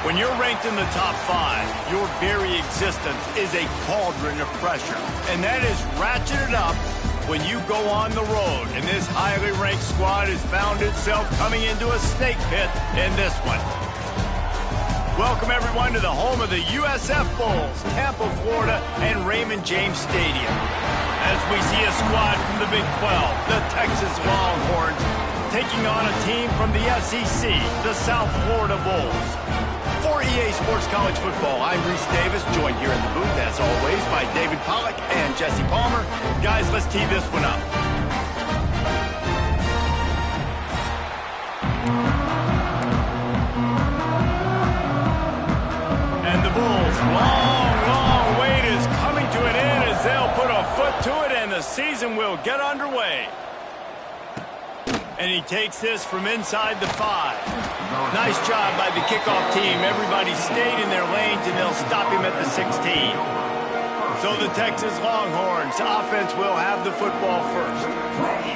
When you're ranked in the top 5, your very existence is a cauldron of pressure. And that is ratcheted up when you go on the road. And this highly ranked squad has found itself coming into a snake pit in this one. Welcome, everyone, to the home of the USF Bulls, Tampa, Florida, and Raymond James Stadium. As we see a squad from the Big 12, the Texas Longhorns, taking on a team from the SEC, the South Florida Bulls. For EA Sports College Football, I'm Reese Davis, joined here in the booth, as always, by David Pollack and Jesse Palmer. Guys, let's tee this one up. And the Bulls' long wait is coming to an end as they'll put a foot to it, and the season will get underway. And he takes this from inside the 5. Nice job by the kickoff team. Everybody stayed in their lanes, and they'll stop him at the 16. So the Texas Longhorns offense will have the football first.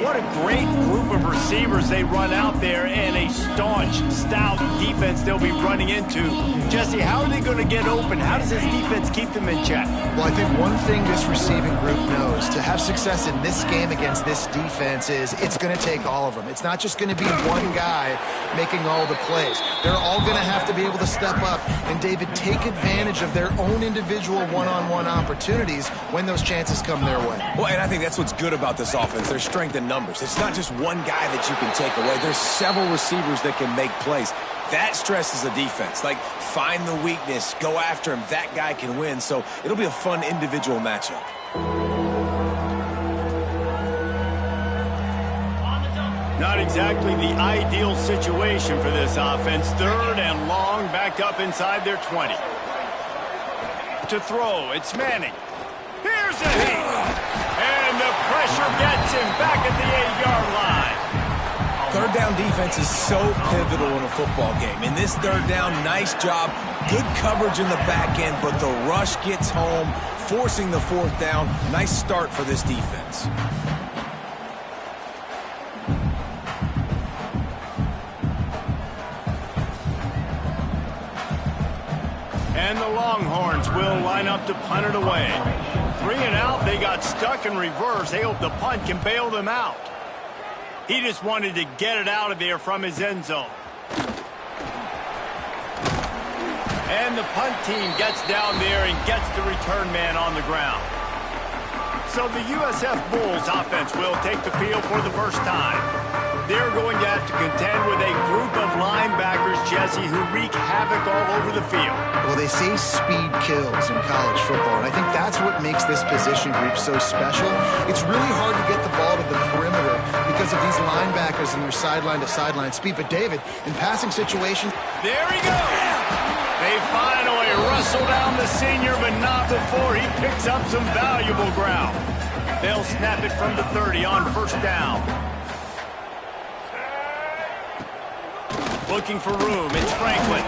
What a great group of receivers they run out there, and a staunch, stout defense they'll be running into. Jesse, how are they going to get open? How does this defense keep them in check? Well, I think one thing this receiving group knows, to have success in this game against this defense, is it's going to take all of them. It's not just going to be one guy making all the plays. They're all going to have to be able to step up and, David, take advantage of their own individual one-on-one opportunities when those chances come their way. Well, and I think that's what's good about this offense. There's strength in numbers. It's not just one guy that you can take away. There's several receivers that can make plays. That stresses the defense. Like, find the weakness, go after him. That guy can win. So it'll be a fun individual matchup. Not exactly the ideal situation for this offense. 3rd and long, back up inside their 20. To throw, it's Manning. Here's a heat. And the pressure gets him back at the 8-yard line. 3rd down defense is so pivotal in a football game. In this 3rd down, nice job. Good coverage in the back end, but the rush gets home, forcing the 4th down. Nice start for this defense. And the Longhorns will line up to punt it away. 3 and out, they got stuck in reverse. They hope the punt can bail them out. He just wanted to get it out of there from his end zone. And the punt team gets down there and gets the return man on the ground. So the USF Bulls offense will take the field for the first time. They're going to have to contend with a group of linebackers, Jesse, who wreak havoc all over the field. Well, they say speed kills in college football, and I think that's what makes this position group so special. It's really hard to get the ball to the perimeter because of these linebackers and their sideline-to-sideline speed. But, David, in passing situations... There he goes! They finally wrestle down the senior, but not before he picks up some valuable ground. They'll snap it from the 30 on 1st down. Looking for room, it's Franklin.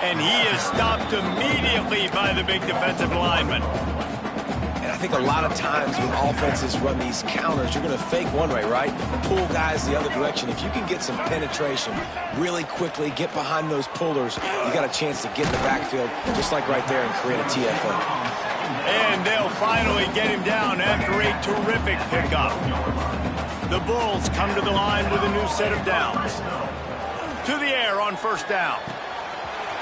And he is stopped immediately by the big defensive lineman. And I think a lot of times when offenses run these counters, you're going to fake one way, right? Pull guys the other direction. If you can get some penetration really quickly, get behind those pullers, you got a chance to get in the backfield, just like right there, and create a TFO. And they'll finally get him down after a terrific pickup. The Bulls come to the line with a new set of downs. To the air on 1st down.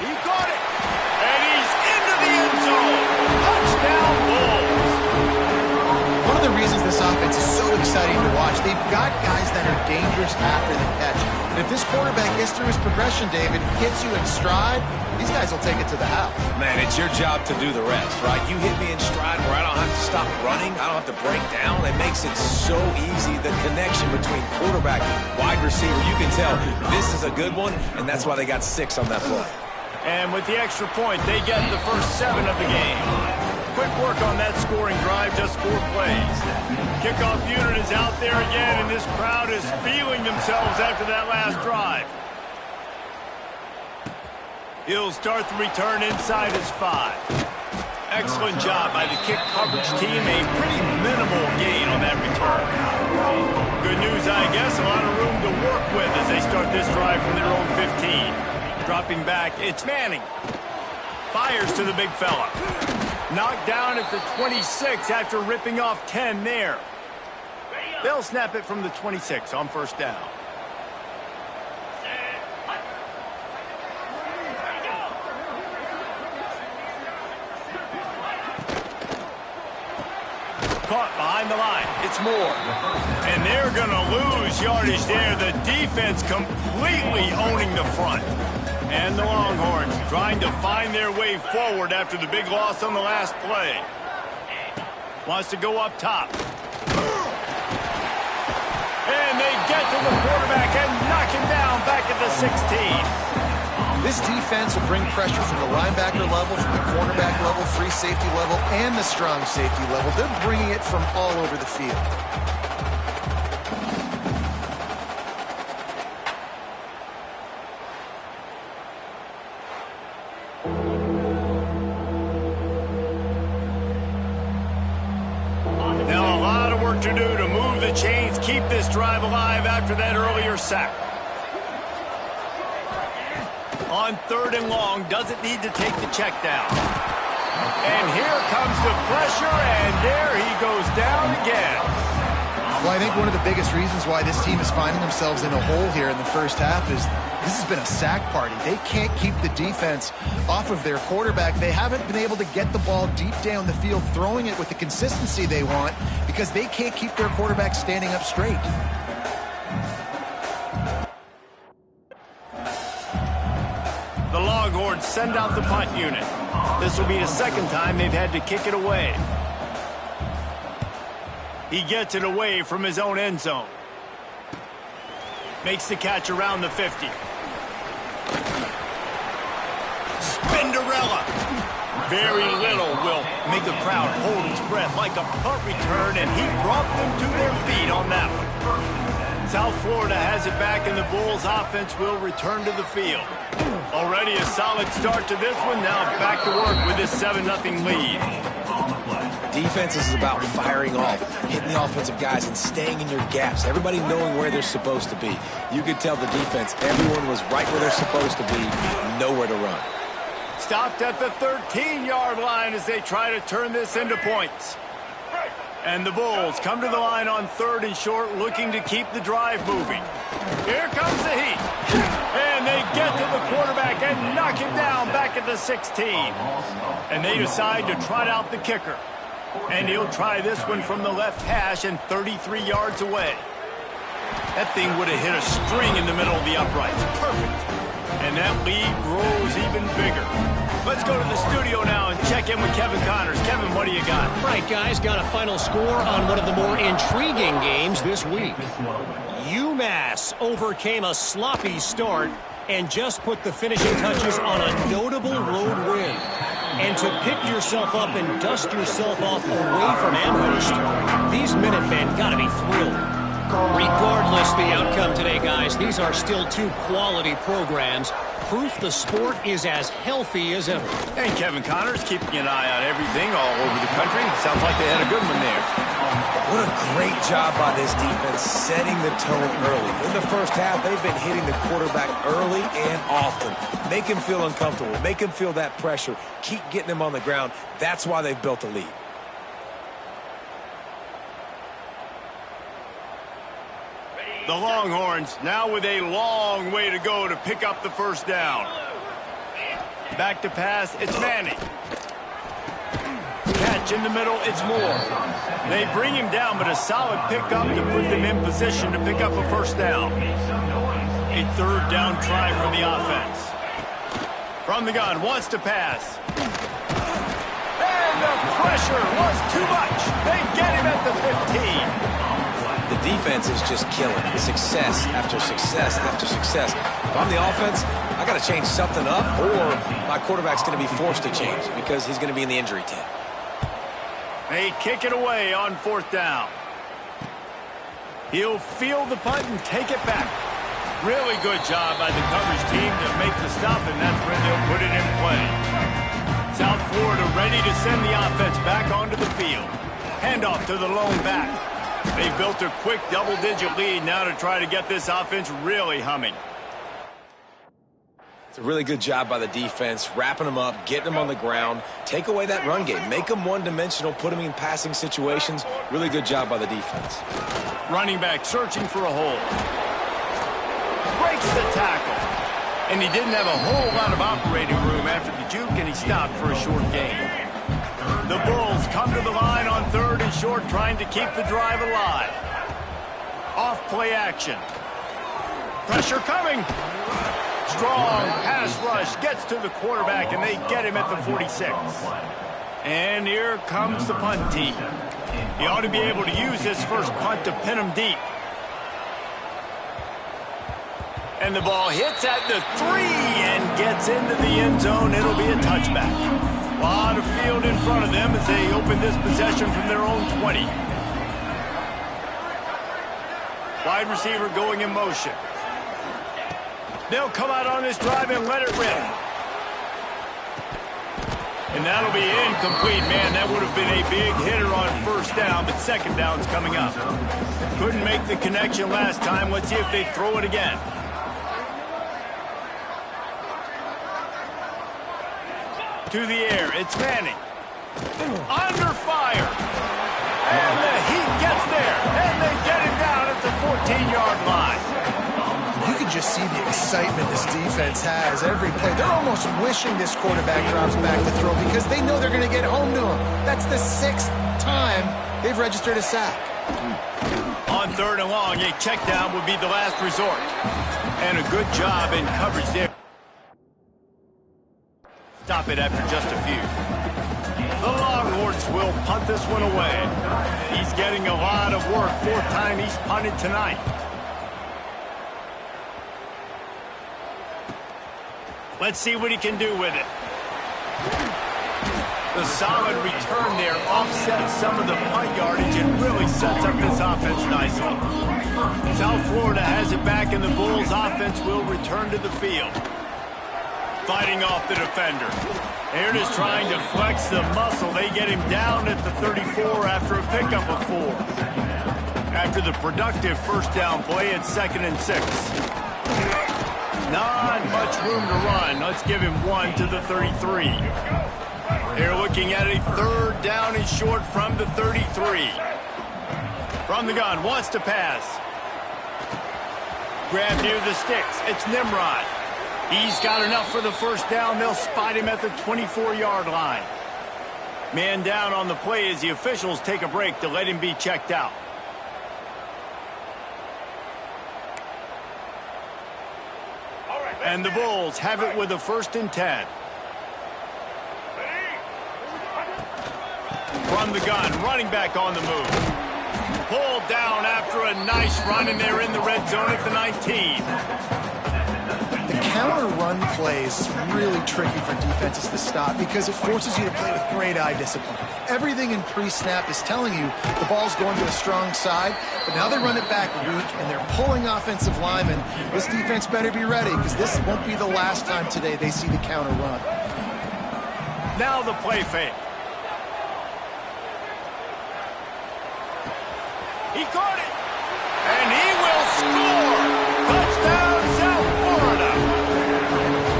He caught it. And he's into the end zone. Touchdown, Bulls. One of the reasons this offense is so exciting to watch, they've got guys that are dangerous after the catch. And if this quarterback gets through his progression, David, hits you in stride, these guys will take it to the house. Man, it's your job to do the rest, right? You hit me in stride where I don't have to stop running. I don't have to break down. It makes it so easy, the connection between quarterback, wide receiver. You can tell this is a good one, and that's why they got 6 on that play. And with the extra point, they get the first 7 of the game. Quick work on that scoring drive, just 4 plays. Kickoff unit is out there again, and this crowd is feeling themselves after that last drive. He'll start the return inside his 5. Excellent job by the kick coverage team. A pretty minimal gain on that return. Good news, I guess. A lot of room to work with as they start this drive from their own 15. Dropping back, it's Manning. Fires to the big fella. Knocked down at the 26 after ripping off 10 there. They'll snap it from the 26 on first down. Caught behind the line. It's Moore. And they're going to lose yardage there. The defense completely owning the front. And the Longhorns trying to find their way forward after the big loss on the last play. Wants to go up top. And they get to the quarterback and knock him down back at the 16. This defense will bring pressure from the linebacker level, from the cornerback level, free safety level, and the strong safety level. They're bringing it from all over the field. Now a lot of work to do to move the chains, keep this drive alive after that earlier sack. On 3rd and long, doesn't need to take the check down. And here comes the pressure, and there he goes down again. Well, I think one of the biggest reasons why this team is finding themselves in a hole here in the first half is this has been a sack party. They can't keep the defense off of their quarterback. They haven't been able to get the ball deep down the field, throwing it with the consistency they want because they can't keep their quarterback standing up straight. The Longhorns send out the punt unit. This will be the second time they've had to kick it away. He gets it away from his own end zone. Makes the catch around the 50. Spinderella. Very little will make a crowd hold its breath like a punt return, and he brought them to their feet on that one. South Florida has it back, and the Bulls offense will return to the field. Already a solid start to this one. Now back to work with this 7-0 lead. Defense is about firing off, hitting the offensive guys and staying in your gaps. Everybody knowing where they're supposed to be. You could tell the defense, everyone was right where they're supposed to be, nowhere to run. Stopped at the 13-yard line as they try to turn this into points. And the Bulls come to the line on 3rd and short, looking to keep the drive moving. Here comes the heat. And they get to the quarterback and knock him down back at the 16. And they decide to trot out the kicker. And he'll try this one from the left hash and 33 yards away. That thing would have hit a string in the middle of the uprights. Perfect. And that lead grows even bigger. Let's go to the studio now and check in with Kevin Connors. Kevin, what do you got? Right, guys, got a final score on one of the more intriguing games this week. UMass overcame a sloppy start and just put the finishing touches on a notable road win. And to pick yourself up and dust yourself off away from Amherst, these Minutemen got to be thrilled. Regardless the outcome today, guys, these are still two quality programs. Proof the sport is as healthy as ever. And Kevin Connors keeping an eye on everything all over the country. Sounds like they had a good one there. What a great job by this defense setting the tone early. In the first half, they've been hitting the quarterback early and often. Make him feel uncomfortable. Make him feel that pressure. Keep getting him on the ground. That's why they've built a lead. The Longhorns now with a long way to go to pick up the first down. Back to pass, it's Manning. Catch in the middle, it's Moore. They bring him down, but a solid pickup to put them in position to pick up a first down. A 3rd down try for the offense. From the gun, wants to pass. And the pressure was too much. They get him at the 15. The defense is just killing it. Success after success after success. If I'm the offense, I got to change something up, or my quarterback's going to be forced to change because he's going to be in the injury tent. They kick it away on 4th down. He'll field the punt and take it back. Really good job by the coverage team to make the stop, and that's where they'll put it in play. South Florida ready to send the offense back onto the field. Handoff to the lone back. They've built a quick double-digit lead now to try to get this offense really humming. It's a really good job by the defense, wrapping them up, getting them on the ground. Take away that run game. Make them one-dimensional, put them in passing situations. Really good job by the defense. Running back searching for a hole. Breaks the tackle. And he didn't have a whole lot of operating room after the juke, and he stopped for a short gain. The Bulls come to the line on 3rd and short, trying to keep the drive alive. Off play action. Pressure coming. Strong pass rush gets to the quarterback, and they get him at the 46. And here comes the punt team. He ought to be able to use this first punt to pin him deep. And the ball hits at the 3 and gets into the end zone. It'll be a touchback. A lot of field in front of them as they open this possession from their own 20. Wide receiver going in motion. They'll come out on this drive and let it rip. And that'll be incomplete. Man, that would have been a big hitter on first down, but second down's coming up. Couldn't make the connection last time. Let's see if they throw it again. To the air, it's Manning. Under fire. And the Heat gets there. And they get him down at the 14-yard line. You can just see the excitement this defense has every play. They're almost wishing this quarterback drops back to throw because they know they're going to get home to him. That's the 6th time they've registered a sack. On 3rd and long, a check down would be the last resort. And a good job in coverage there. Stop it after just a few. The Longhorns will punt this one away. He's getting a lot of work. 4th time he's punted tonight. Let's see what he can do with it. The solid return there offsets some of the punt yardage and really sets up this offense nicely. South Florida has it back, and the Bulls offense will return to the field. Fighting off the defender. They're just trying to flex the muscle. They get him down at the 34 after a pickup of 4. After the productive first down play, it's 2nd and 6. Not much room to run. Let's give him 1 to the 33. They're looking at a 3rd down and short from the 33. From the gun, wants to pass. Grab near the sticks. It's Nimrod. He's got enough for the first down. They'll spot him at the 24-yard line. Man down on the play as the officials take a break to let him be checked out. And the Bulls have it with a 1st and 10. From the gun, running back on the move. Pulled down after a nice run, and they're in the red zone at the 19. The counter run play is really tricky for defenses to stop because it forces you to play with great eye discipline. Everything in pre-snap is telling you the ball's going to a strong side, but now they run it back weak, and they're pulling offensive linemen. This defense better be ready because this won't be the last time today they see the counter run. Now the play fake. He caught it, and he will score. Touchdown, South Florida.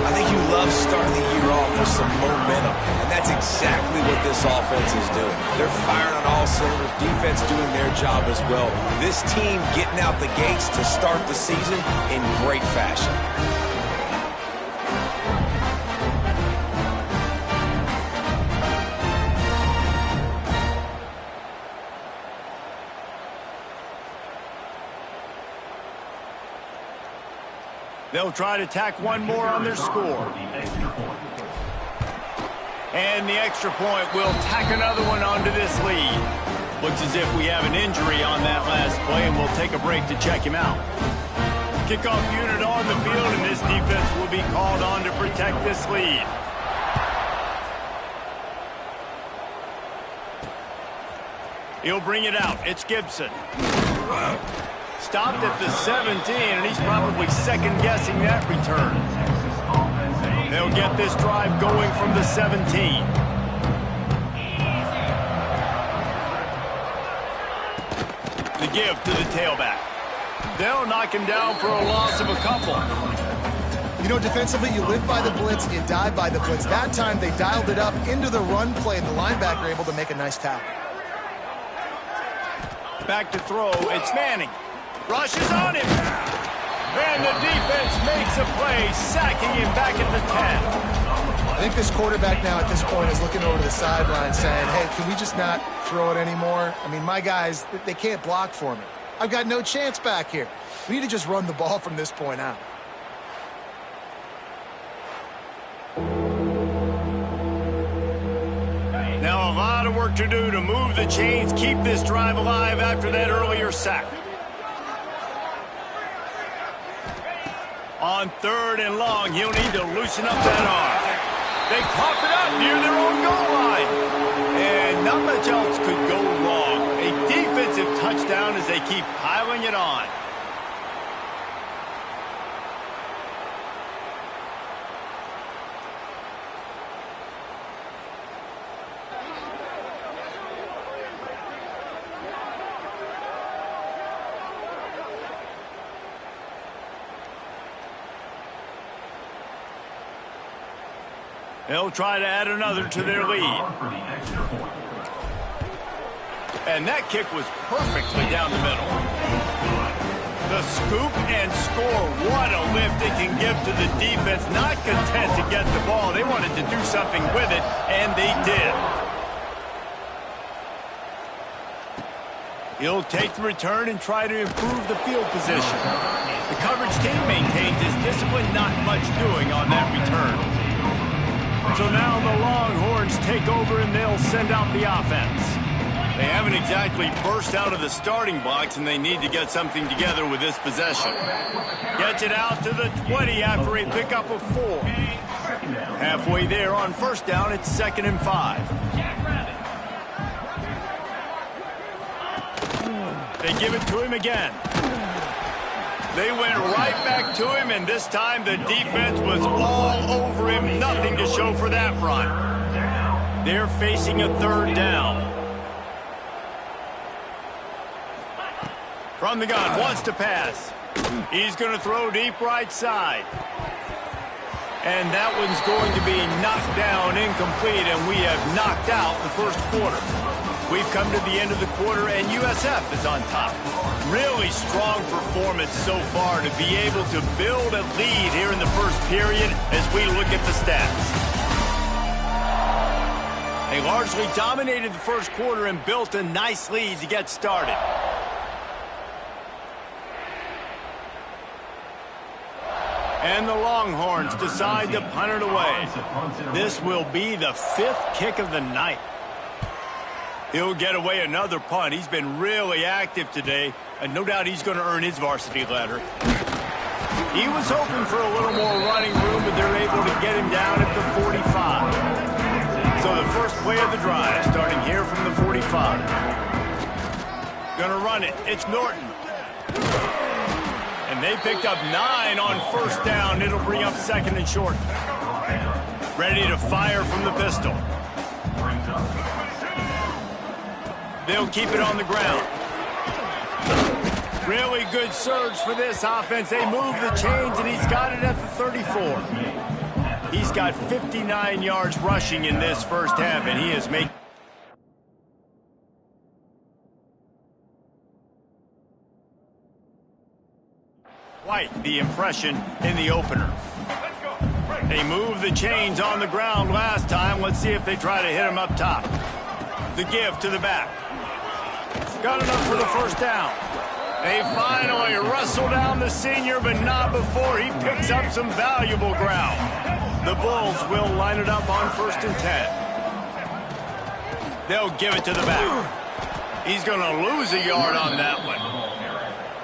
I think you love starting the year off with some momentum, and that's exactly what this offense is doing. They're firing on all cylinders, defense doing their job as well. This team getting out the gates to start the season in great fashion. They'll try to tack one more on their score. And the extra point will tack another one onto this lead. Looks as if we have an injury on that last play, and we'll take a break to check him out. Kickoff unit on the field, and this defense will be called on to protect this lead. He'll bring it out. It's Gibson. Stopped at the 17, and he's probably second-guessing that return. They'll get this drive going from the 17. The give to the tailback. They'll knock him down for a loss of a couple. You know, defensively, you live by the blitz, you die by the blitz. That time, they dialed it up into the run play, and the linebacker able to make a nice tackle. Back to throw. It's Manning. Rushes on him. And the defense makes a play, sacking him back at the 10. I think this quarterback now at this point is looking over to the sideline saying, hey, can we just not throw it anymore? I mean, my guys, they can't block for me. I've got no chance back here. We need to just run the ball from this point out. Now a lot of work to do to move the chains, keep this drive alive after that earlier sack. On 3rd and long, he'll need to loosen up that arm. They cough it up near their own goal line. And not much else could go wrong. A defensive touchdown as they keep piling it on. They'll try to add another to their lead. And that kick was perfectly down the middle. The scoop and score. What a lift it can give to the defense. Not content to get the ball. They wanted to do something with it, and they did. He'll take the return and try to improve the field position. The coverage team maintains his discipline. Not much doing on that return. So now the Longhorns take over and they'll send out the offense. They haven't exactly burst out of the starting blocks, and they need to get something together with this possession. Gets it out to the 20 after a pickup of 4. Halfway there on 1st down, it's 2nd and 5. They give it to him again. They went right back to him, and this time the defense was all over him. Nothing to show for that run. They're facing a 3rd down. From the gun, wants to pass. He's going to throw deep right side. And that one's going to be knocked down, incomplete, and we have knocked out the 1st quarter. We've come to the end of the quarter, and USF is on top. Really strong performance so far to be able to build a lead here in the 1st period as we look at the stats. They largely dominated the 1st quarter and built a nice lead to get started. And the Longhorns decide to punt it away. This will be the 5th kick of the night. He'll get away another punt. He's been really active today, and no doubt he's going to earn his varsity letter. He was hoping for a little more running room, but they're able to get him down at the 45. So the first play of the drive, starting here from the 45. Going to run it. It's Norton. And they picked up 9 on 1st down. It'll bring up 2nd and short. Ready to fire from the pistol. They'll keep it on the ground. Really good surge for this offense. They move the chains, and he's got it at the 34. He's got 59 yards rushing in this 1st half, and he is making quite the impression in the opener. They moved the chains on the ground last time. Let's see if they try to hit him up top. The give to the back. Got enough for the 1st down. They finally wrestle down the senior, but not before he picks up some valuable ground. The Bulls will line it up on 1st and 10. They'll give it to the back. He's going to lose a yard on that one.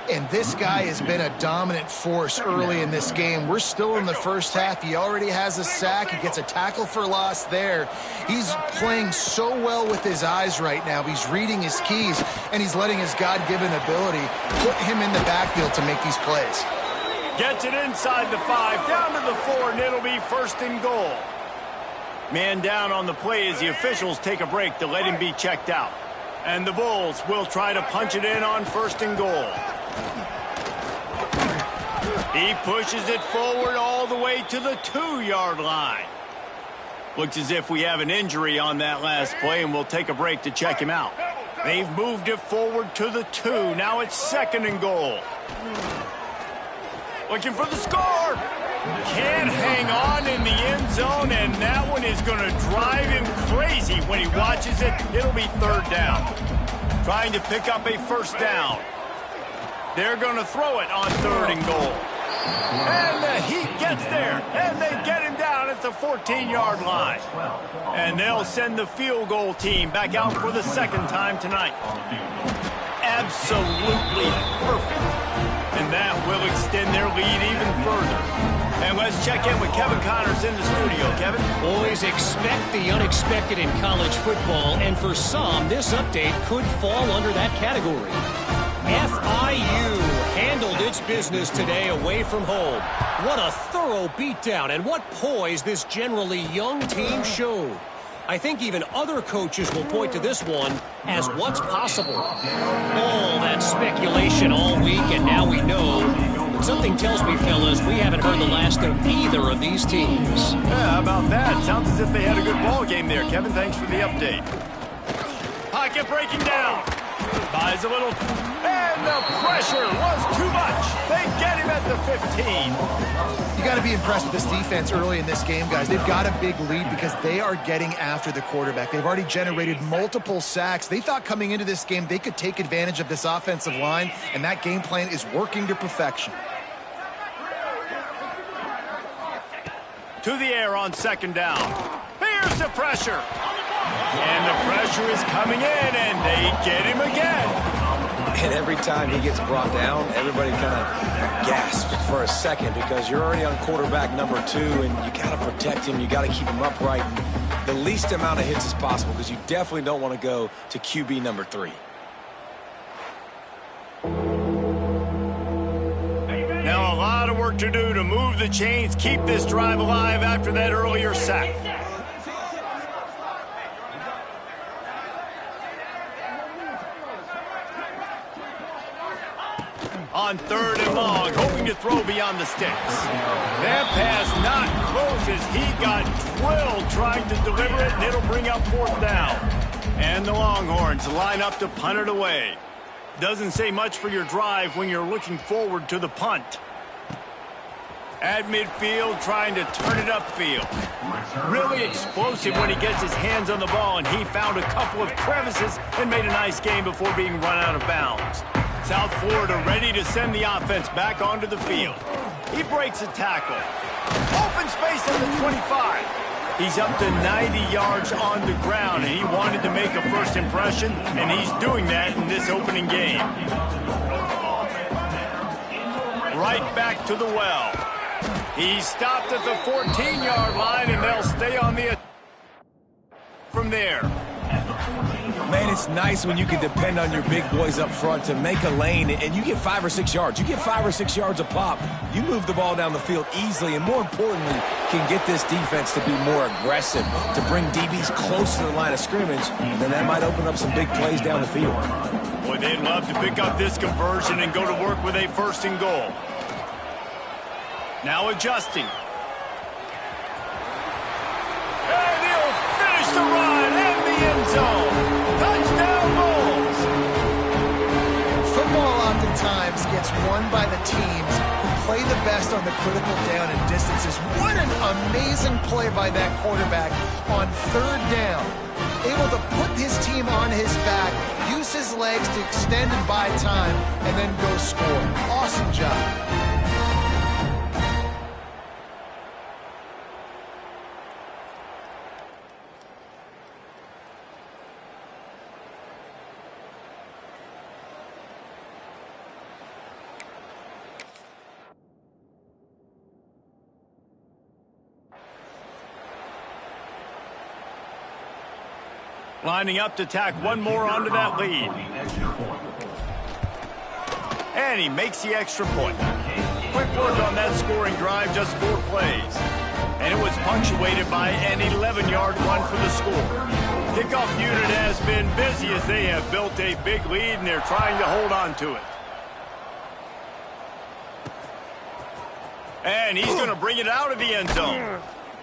And this guy has been a dominant force early in this game. We're still in the 1st half. He already has a sack. He gets a tackle for loss there. He's playing so well with his eyes right now. He's reading his keys, and he's letting his God-given ability put him in the backfield to make these plays. Gets it inside the 5, down to the 4, and it'll be 1st and goal. Man down on the play as the officials take a break to let him be checked out. And the Bulls will try to punch it in on 1st and goal. He pushes it forward all the way to the 2-yard line. Looks as if we have an injury on that last play, and we'll take a break to check him out. They've moved it forward to the 2. Now it's 2nd and goal. Looking for the score. Can't hang on in the end zone, and that one is going to drive him crazy when he watches it. It'll be 3rd down. Trying to pick up a 1st down. They're going to throw it on 3rd and goal. And the Heat gets there, and they get him down at the 14-yard line. And they'll send the field goal team back out for the 2nd time tonight. Absolutely perfect. And that will extend their lead even further. And let's check in with Kevin Connors in the studio. Kevin? Always expect the unexpected in college football, and for some, this update could fall under that category. FIU handled its business today away from home. What a thorough beatdown, and what poise this generally young team showed. I think even other coaches will point to this one as what's possible. All that speculation all week, and now we know. But something tells me, fellas, we haven't heard the last of either of these teams. Yeah, how about that? Sounds as if they had a good ball game there. Kevin, thanks for the update. Pocket breaking down. Buys a little, and the pressure was too much. They get him at the 15. You got to be impressed with this defense early in this game, guys. They've got a big lead because they are getting after the quarterback. They've already generated multiple sacks. They thought coming into this game they could take advantage of this offensive line, and that game plan is working to perfection. To the air on 2nd down. Here's the pressure. And the pressure is coming in, and they get him again. And every time he gets brought down, everybody kind of gasps for a second because you're already on quarterback number 2, and you got to protect him. You got to keep him upright. The least amount of hits as possible because you definitely don't want to go to QB number 3. Now a lot of work to do to move the chains, keep this drive alive after that earlier sack. On 3rd and long, hoping to throw beyond the sticks. That pass not close as he got drilled trying to deliver it, and it'll bring up 4th down. And the Longhorns line up to punt it away. Doesn't say much for your drive when you're looking forward to the punt. At midfield, trying to turn it upfield. Really explosive when he gets his hands on the ball, and he found a couple of crevices and made a nice game before being run out of bounds. South Florida ready to send the offense back onto the field. He breaks a tackle. Open space at the 25. He's up to 90 yards on the ground, and he wanted to make a first impression, and he's doing that in this opening game. Right back to the well. He's stopped at the 14-yard line, and they'll stay on the from there. Man, it's nice when you can depend on your big boys up front to make a lane, and you get 5 or 6 yards. You get 5 or 6 yards a pop. You move the ball down the field easily, and more importantly, can get this defense to be more aggressive, to bring DBs close to the line of scrimmage, and then that might open up some big plays down the field. Boy, they'd love to pick up this conversion and go to work with a 1st and goal. Now adjusting. And he'll finish the run in the end zone. Touchdown Bulls! Football oftentimes gets won by the teams who play the best on the critical down and distances. What an amazing play by that quarterback on 3rd down. Able to put his team on his back, use his legs to extend and buy time, and then go score. Awesome job. Lining up to tack one more onto that lead. And he makes the extra point. Quick work on that scoring drive, just 4 plays. And it was punctuated by an 11-yard run for the score. Kickoff unit has been busy as they have built a big lead, and they're trying to hold on to it. And he's going to bring it out of the end zone.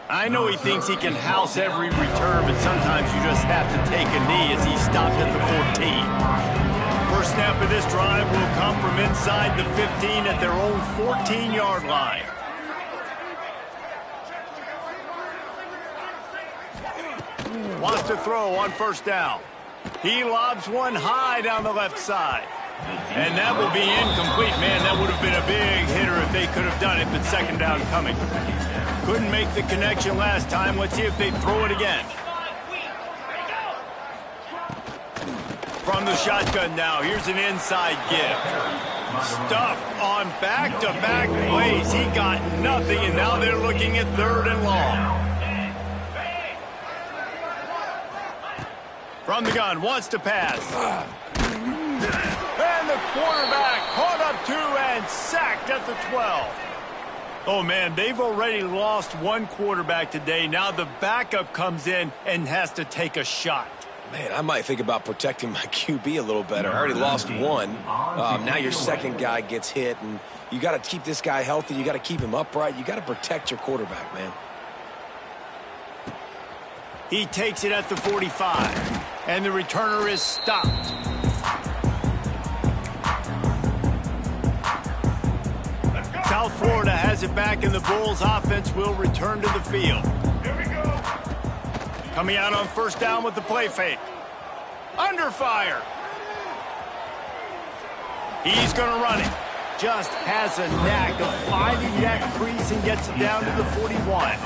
I know he thinks he can house every return, but sometimes you just have to take a knee as he stopped at the 14. First snap of this drive will come from inside the 15 at their own 14-yard line. Wants to throw on first down. He lobs one high down the left side. And that will be incomplete. Man, that would have been a big hitter if they could have done it, but second down coming. Couldn't make the connection last time. Let's see if they throw it again. From the shotgun now, here's an inside give. Stuffed on back-to-back plays. He got nothing, and now they're looking at third and long. From the gun, wants to pass. And the quarterback caught up 2 and sacked at the 12. Oh, man, they've already lost one quarterback today. Now the backup comes in and has to take a shot. Man, I might think about protecting my QB a little better. I already lost one. Now your second guy gets hit, and you got to keep this guy healthy. You got to keep him upright. You got to protect your quarterback, man. He takes it at the 45, and the returner is stopped. South Florida has it back, and the Bulls offense will return to the field. Here we go. Coming out on first down with the play fake. Under fire. He's going to run it. Just has a knack of finding that crease and gets it down to the 41.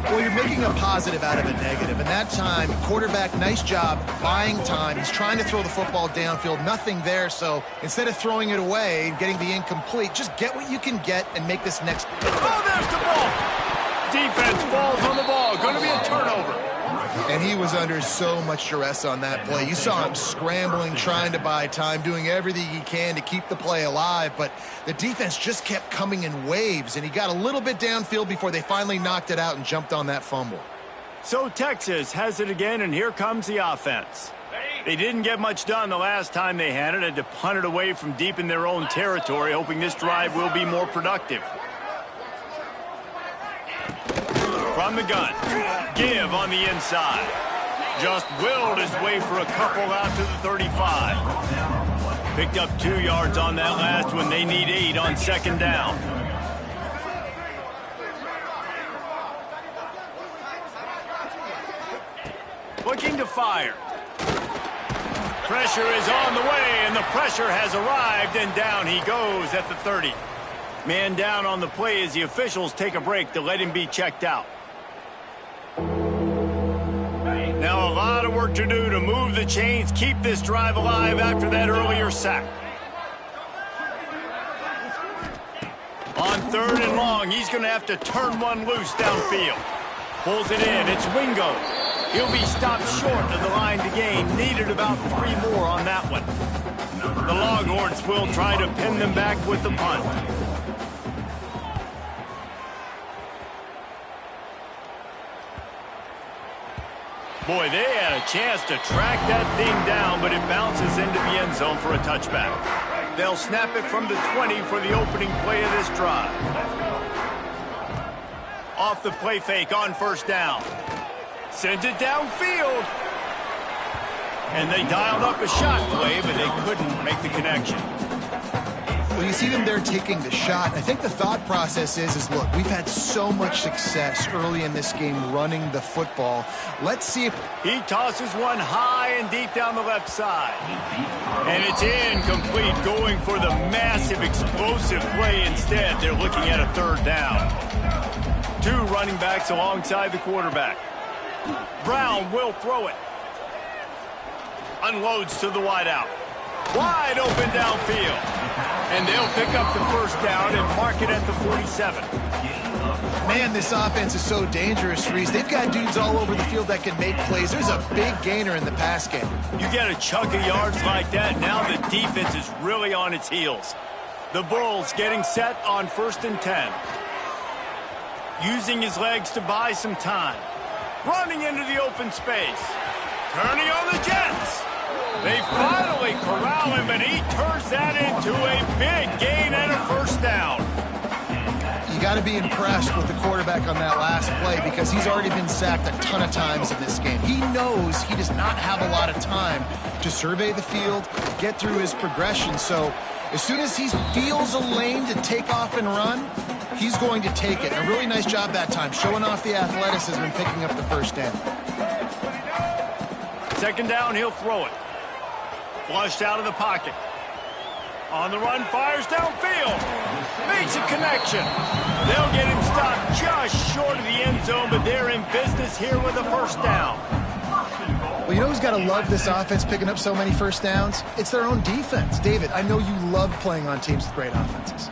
Well, you're making a positive out of a negative, and that time, quarterback, nice job buying time. He's trying to throw the football downfield, nothing there, so instead of throwing it away and getting the incomplete, just get what you can get and make this next. Oh, there's the ball! Defense falls on the ball, going to be a turnover. And he was under so much duress on that play. You saw him scrambling, trying to buy time, doing everything he can to keep the play alive, but the defense just kept coming in waves, and he got a little bit downfield before they finally knocked it out and jumped on that fumble. So Texas has it again, and here comes the offense. They didn't get much done the last time they had it, had to punt it away from deep in their own territory, hoping this drive will be more productive. From the gun, give on the inside. Just willed his way for a couple out to the 35. Picked up 2 yards on that last one. They need 8 on second down. Looking to fire. Pressure is on the way, and the pressure has arrived, and down he goes at the 30. Man down on the play as the officials take a break to let him be checked out. Now a lot of work to do to move the chains, keep this drive alive after that earlier sack. On third and long, he's going to have to turn one loose downfield. Pulls it in, it's Wingo. He'll be stopped short of the line to gain. Needed about 3 more on that one. The Longhorns will try to pin them back with the punt. Boy, they had a chance to track that thing down, but it bounces into the end zone for a touchback. They'll snap it from the 20 for the opening play of this drive. Off the play fake on first down. Sends it downfield. And they dialed up a shot play, but they couldn't make the connection. Well, you see them there taking the shot. I think the thought process is, look, we've had so much success early in this game running the football. Let's see if... He tosses one high and deep down the left side. And it's incomplete, going for the massive explosive play instead. They're looking at a third down. 2 running backs alongside the quarterback. Brown will throw it. Unloads to the wideout. Wide open downfield. And they'll pick up the first down and mark it at the 47. Man, this offense is so dangerous, Reese. They've got dudes all over the field that can make plays. There's a big gainer in the pass game. You get a chunk of yards like that, now the defense is really on its heels. The Bulls getting set on first and 10. Using his legs to buy some time. Running into the open space. Turning on the Jets. They finally corral him, and he turns that into a big gain and a first down. got to be impressed with the quarterback on that last play because he's already been sacked a ton of times in this game. He knows he does not have a lot of time to survey the field, get through his progression. So as soon as he feels a lane to take off and run, he's going to take it. A really nice job that time, showing off the athleticism and picking up the first down. Second down, he'll throw it. Flushed out of the pocket. On the run, fires downfield. Makes a connection. They'll get him stopped just short of the end zone, but they're in business here with a first down. Well, you know who's got to love this offense picking up so many first downs? It's their own defense. David, I know you love playing on teams with great offenses.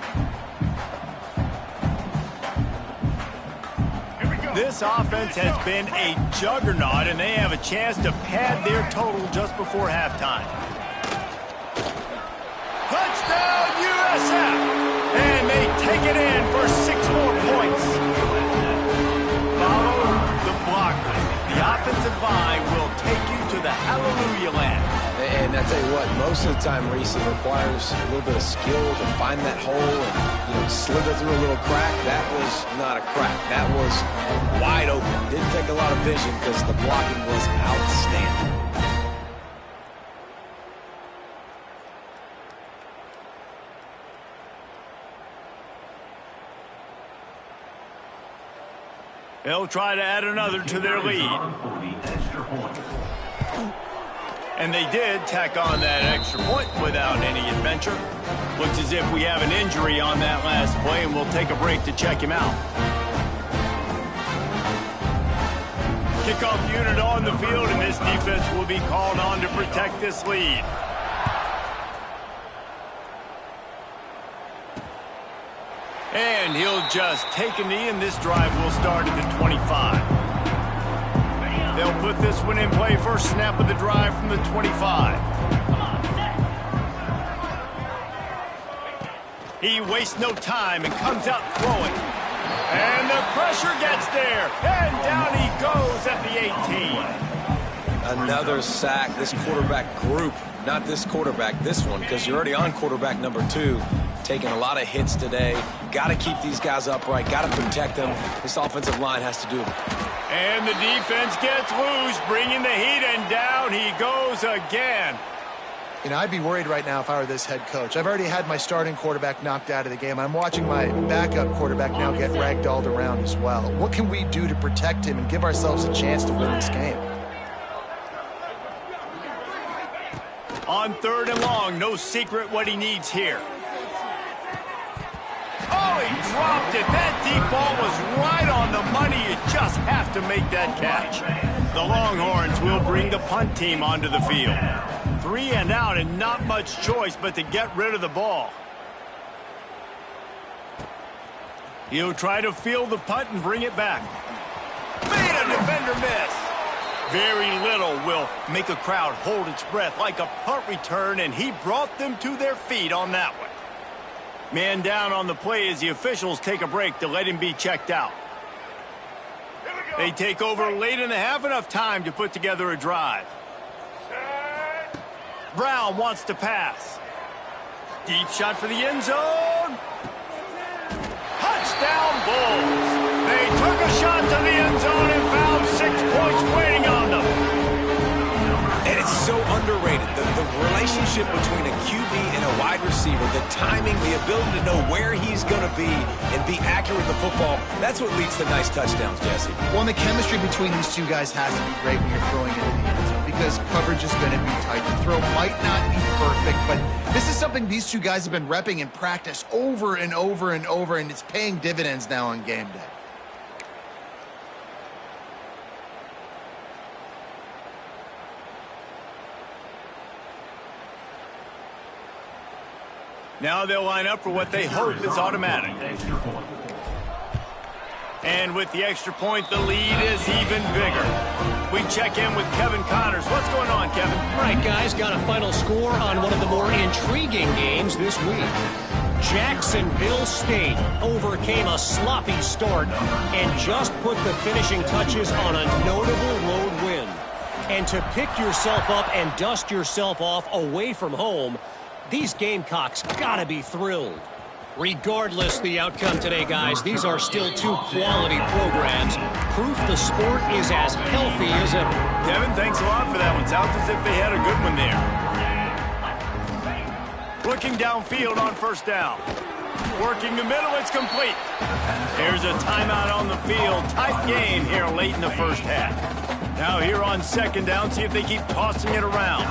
This offense has been a juggernaut, and they have a chance to pad their total just before halftime. Touchdown, USF! And they take it in for 6 more points. Follow the blockers. The offensive line will take you to the hallelujah land. And I tell you what, most of the time, Reese, it requires a little bit of skill to find that hole and slither through a little crack. That was not a crack. That was wide open. Didn't take a lot of vision because the blocking was outstanding. They'll try to add another to their lead. And they did tack on that extra point without any adventure. Looks as if we have an injury on that last play, and we'll take a break to check him out. Kickoff unit on the field, and this defense will be called on to protect this lead. And he'll just take a knee, and this drive will start at the 25. They'll put this one in play. First snap of the drive from the 25. He wastes no time and comes out throwing. And the pressure gets there. And down he goes at the 18. Another sack. This quarterback group, not this quarterback, this one, because you're already on quarterback number 2. Taking a lot of hits today. Got to keep these guys upright. Got to protect them. This offensive line has to do it. And the defense gets loose, bringing the heat, and down he goes again. You know, I'd be worried right now if I were this head coach. I've already had my starting quarterback knocked out of the game. I'm watching my backup quarterback now get ragdolled around as well. What can we do to protect him and give ourselves a chance to win this game? On 3rd and long, no secret what he needs here. Oh, he dropped it. That deep ball was right on the money. You just have to make that catch. The Longhorns will bring the punt team onto the field. 3 and out, and not much choice but to get rid of the ball. He'll try to field the punt and bring it back. Made a defender miss. Very little will make a crowd hold its breath like a punt return, and he brought them to their feet on that one. Man down on the play as the officials take a break to let him be checked out. They take over late in the half, enough time to put together a drive. Brown wants to pass. Deep shot for the end zone. Touchdown Bulls. They took a shot to the end zone and found 6 points waiting on them. And it's so underrated. The relationship between a QB and a wide receiver, the timing, the ability to know where he's going to be and be accurate with the football, that's what leads to nice touchdowns, Jesse. Well, and the chemistry between these two guys has to be great when you're throwing into the end zone because coverage is going to be tight. The throw might not be perfect, but this is something these two guys have been repping in practice over and over and over, and it's paying dividends now on game day. Now they'll line up for what they hope is automatic. And with the extra point, the lead is even bigger. We check in with Kevin Connors. What's going on, Kevin? All right, guys, got a final score on one of the more intriguing games this week. Jacksonville State overcame a sloppy start and just put the finishing touches on a notable road win. And to pick yourself up and dust yourself off away from home, these Gamecocks gotta be thrilled. Regardless the outcome today, guys, these are still two quality programs. Proof the sport is as healthy as ever. Kevin, thanks a lot for that one. Sounds as if they had a good one there. Looking downfield on first down. Working the middle, it's complete. There's a timeout on the field. Tight game here late in the first half. Now here on second down, see if they keep tossing it around.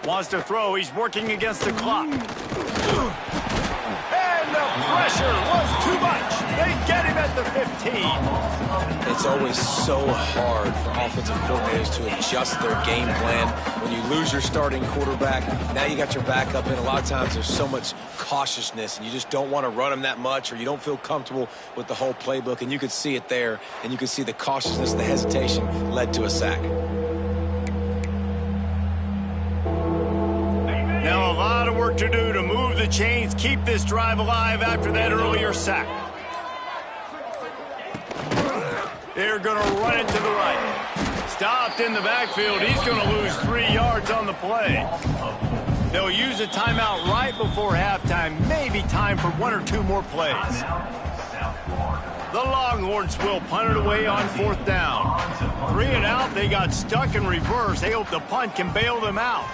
Wants to throw. He's working against the clock. And the pressure was too much. They get him at the 15. It's always so hard for offensive coordinators to adjust their game plan. When you lose your starting quarterback, now you got your backup in. A lot of times there's so much cautiousness, and you just don't want to run them that much, or you don't feel comfortable with the whole playbook. And you could see it there, and you could see the cautiousness, the hesitation led to a sack. Now a lot of work to do to move the chains, keep this drive alive after that earlier sack. They're going to run it to the right. Stopped in the backfield. He's going to lose 3 yards on the play. They'll use a timeout right before halftime. Maybe time for 1 or 2 more plays. The Longhorns will punt it away on fourth down. 3 and out. They got stuck in reverse. They hope the punt can bail them out.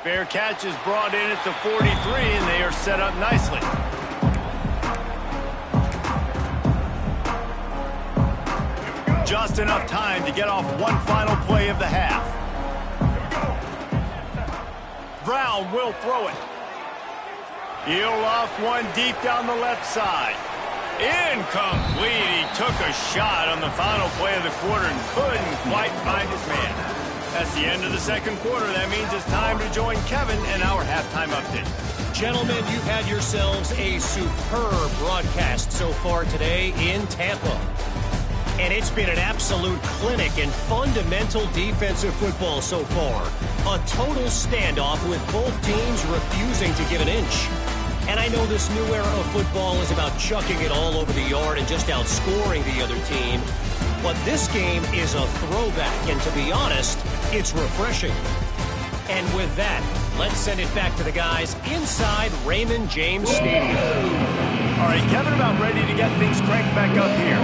Fair catch is brought in at the 43, and they are set up nicely. Just enough time to get off one final play of the half. Brown will throw it. He'll off one deep down the left side. Incomplete. He took a shot on the final play of the quarter and couldn't quite find his man. That's the end of the second quarter. That means it's time to join Kevin in our halftime update. Gentlemen, you've had yourselves a superb broadcast so far today in Tampa. And it's been an absolute clinic in fundamental defensive football so far. A total standoff with both teams refusing to give an inch. And I know this new era of football is about chucking it all over the yard and just outscoring the other team. But this game is a throwback, and to be honest, it's refreshing. And with that, let's send it back to the guys inside Raymond James Stadium. All right, Kevin, about ready to get things cranked back up here.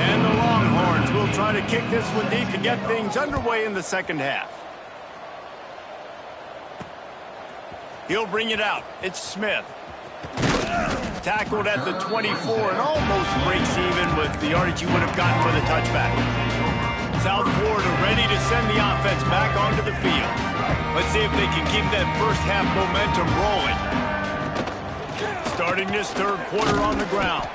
And the Longhorns will try to kick this one deep to get things underway in the second half. He'll bring it out. It's Smith. Tackled at the 24 and almost breaks even with the yardage he would have gotten with a touchback. South Florida ready to send the offense back onto the field. Let's see if they can keep that first half momentum rolling. Starting this third quarter on the ground.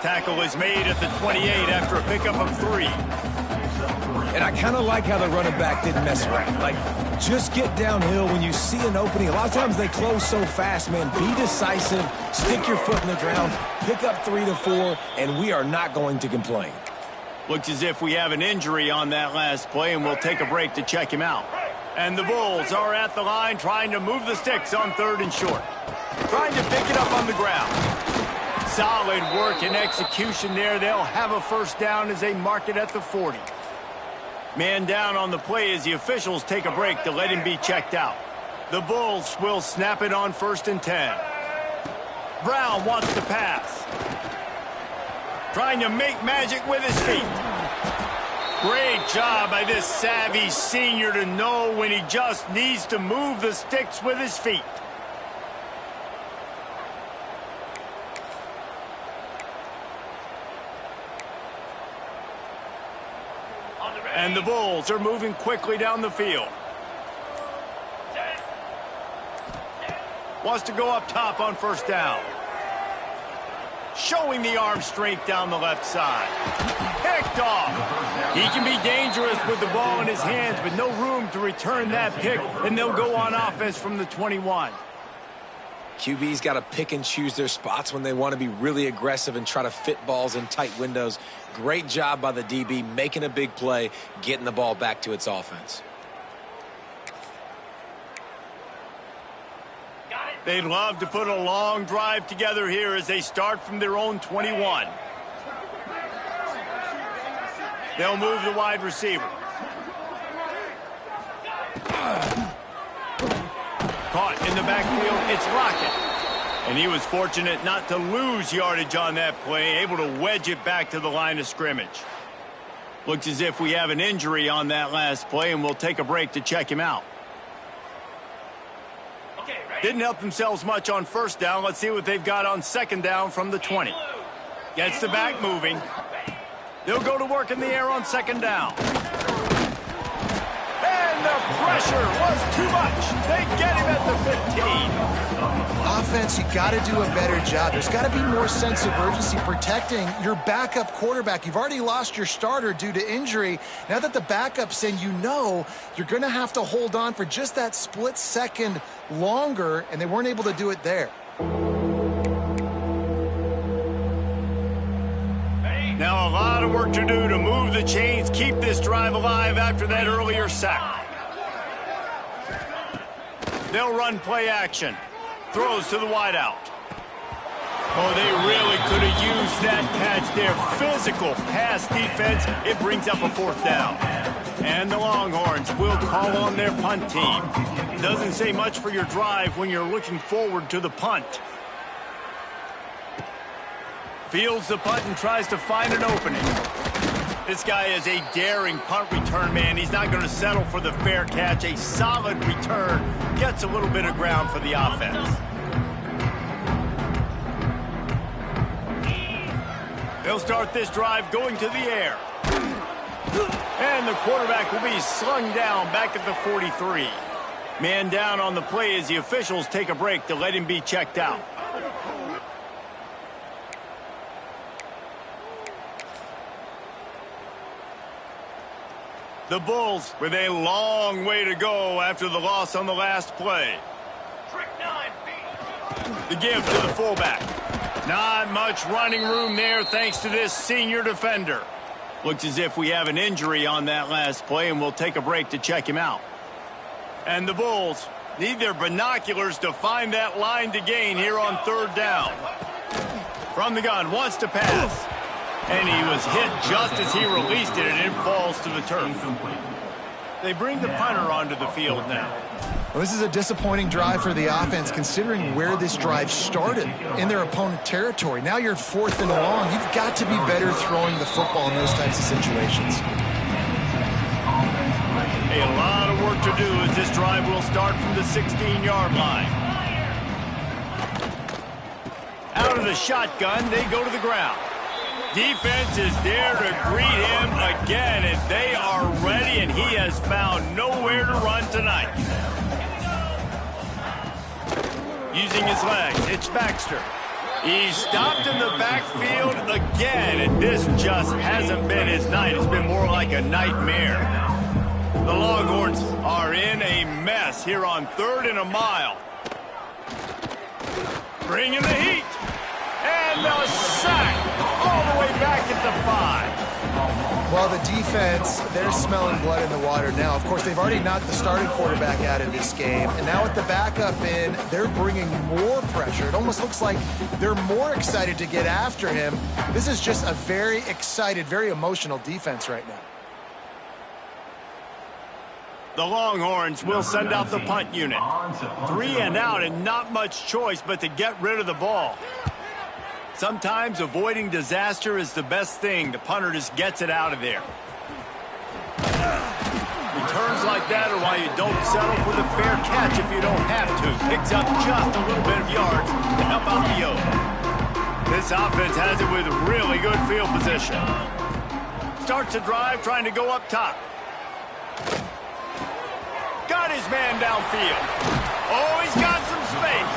Tackle is made at the 28 after a pickup of 3. And I kind of like how the running back didn't mess around. Like, just get downhill when you see an opening. A lot of times they close so fast, man. Be decisive, stick your foot in the ground, pick up 3 to 4, and we are not going to complain. Looks as if we have an injury on that last play, and we'll take a break to check him out. And the Bulls are at the line trying to move the sticks on 3rd and short. Trying to pick it up on the ground. Solid work and execution there. They'll have a first down as they mark it at the 40. Man down on the play as the officials take a break to let him be checked out. The Bulls will snap it on 1st and 10. Brown wants to pass. Trying to make magic with his feet. Great job by this savvy senior to know when he just needs to move the sticks with his feet. And the Bulls are moving quickly down the field. Wants to go up top on 1st down. Showing the arm strength down the left side. Picked off. He can be dangerous with the ball in his hands, but no room to return that pick, and they'll go on offense from the 21. QB's got to pick and choose their spots when they want to be really aggressive and try to fit balls in tight windows. Great job by the DB making a big play, getting the ball back to its offense. They'd love to put a long drive together here as they start from their own 21. They'll move the wide receiver. Caught in the backfield, it's Lockett. And he was fortunate not to lose yardage on that play, able to wedge it back to the line of scrimmage. Looks as if we have an injury on that last play, and we'll take a break to check him out. Didn't help themselves much on first down. Let's see what they've got on second down from the 20. Gets the back moving. They'll go to work in the air on second down. And the pressure was too much. They get him at the 15. Offense, you got to do a better job. There's got to be more sense of urgency protecting your backup quarterback. You've already lost your starter due to injury. Now that the backup's in, you know you're going to have to hold on for just that split second longer, and they weren't able to do it there. Now a lot of work to do to move the chains, keep this drive alive after that earlier sack. They'll run play action. Throws to the wideout. Oh, they really could have used that catch there. Physical pass defense. It brings up a fourth down. And the Longhorns will call on their punt team. Doesn't say much for your drive when you're looking forward to the punt. Fields the punt and tries to find an opening. This guy is a daring punt return man. He's not going to settle for the fair catch. A solid return. Gets a little bit of ground for the offense. They'll start this drive going to the air. And the quarterback will be slung down back at the 43. Man down on the play as the officials take a break to let him be checked out. The Bulls with a long way to go after the loss on the last play. The give to the fullback. Not much running room there thanks to this senior defender. Looks as if we have an injury on that last play, and we'll take a break to check him out. And the Bulls need their binoculars to find that line to gain here on third down. From the gun, wants to pass. And he was hit just as he released it, and it falls to the turf. They bring the punter onto the field now. Well, this is a disappointing drive for the offense, considering where this drive started in their opponent territory. Now you're 4th and long. You've got to be better throwing the football in those types of situations. A lot of work to do as this drive will start from the 16-yard line. Out of the shotgun, they go to the ground. Defense is there to greet him again, and they are ready, and he has found nowhere to run tonight. Using his legs, it's Baxter. He's stopped in the backfield again, and this just hasn't been his night. It's been more like a nightmare. The Longhorns are in a mess here on 3rd and a mile. Bringing the heat. And the sack all the way back at the 5. Well, the defense, they're smelling blood in the water now. Of course, they've already knocked the starting quarterback out of this game. And now with the backup in, they're bringing more pressure. It almost looks like they're more excited to get after him. This is just a very excited, very emotional defense right now. The Longhorns will send out the punt unit. 3 and out and not much choice but to get rid of the ball. Sometimes avoiding disaster is the best thing. The punter just gets it out of there. Returns like that are why you don't settle for the fair catch if you don't have to. Picks up just a little bit of yards to help out the yoke. This offense has it with really good field position. Starts a drive trying to go up top. Got his man downfield. Oh, he's got some space.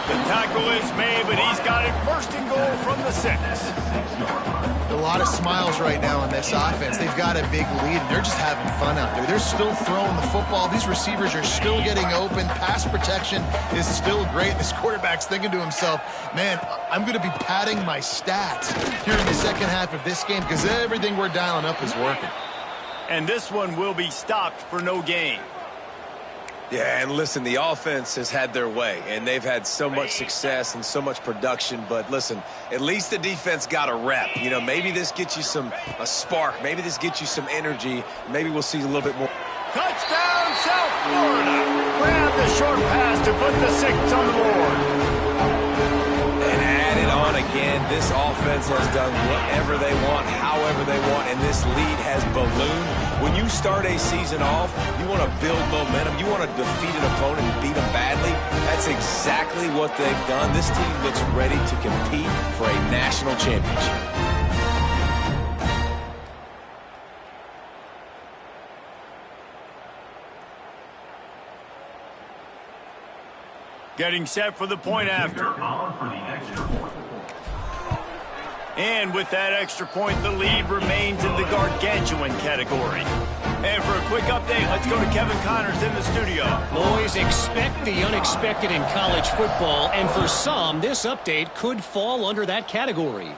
The tackle is made, but he's got it 1st and goal from the 6. A lot of smiles right now on this offense. They've got a big lead, and they're just having fun out there. They're still throwing the football. These receivers are still getting open. Pass protection is still great. This quarterback's thinking to himself, man, I'm going to be padding my stats here in the second half of this game because everything we're dialing up is working. And this one will be stopped for no gain. Yeah, and listen, the offense has had their way, and they've had so much success and so much production. But listen, at least the defense got a rep. You know, maybe this gets you a spark. Maybe this gets you some energy. Maybe we'll see a little bit more. Touchdown, South Florida. Grab the short pass to put the 6 on the board. And add it on again. This offense has done whatever they want, however they want, and this lead has ballooned. When you start a season off, you want to build momentum. You want to defeat an opponent and beat them badly. That's exactly what they've done. This team looks ready to compete for a national championship. Getting set for the point after. And with that extra point, the lead remains in the gargantuan category. And for a quick update, let's go to Kevin Connors in the studio. Boys, expect the unexpected in college football, and for some, this update could fall under that category.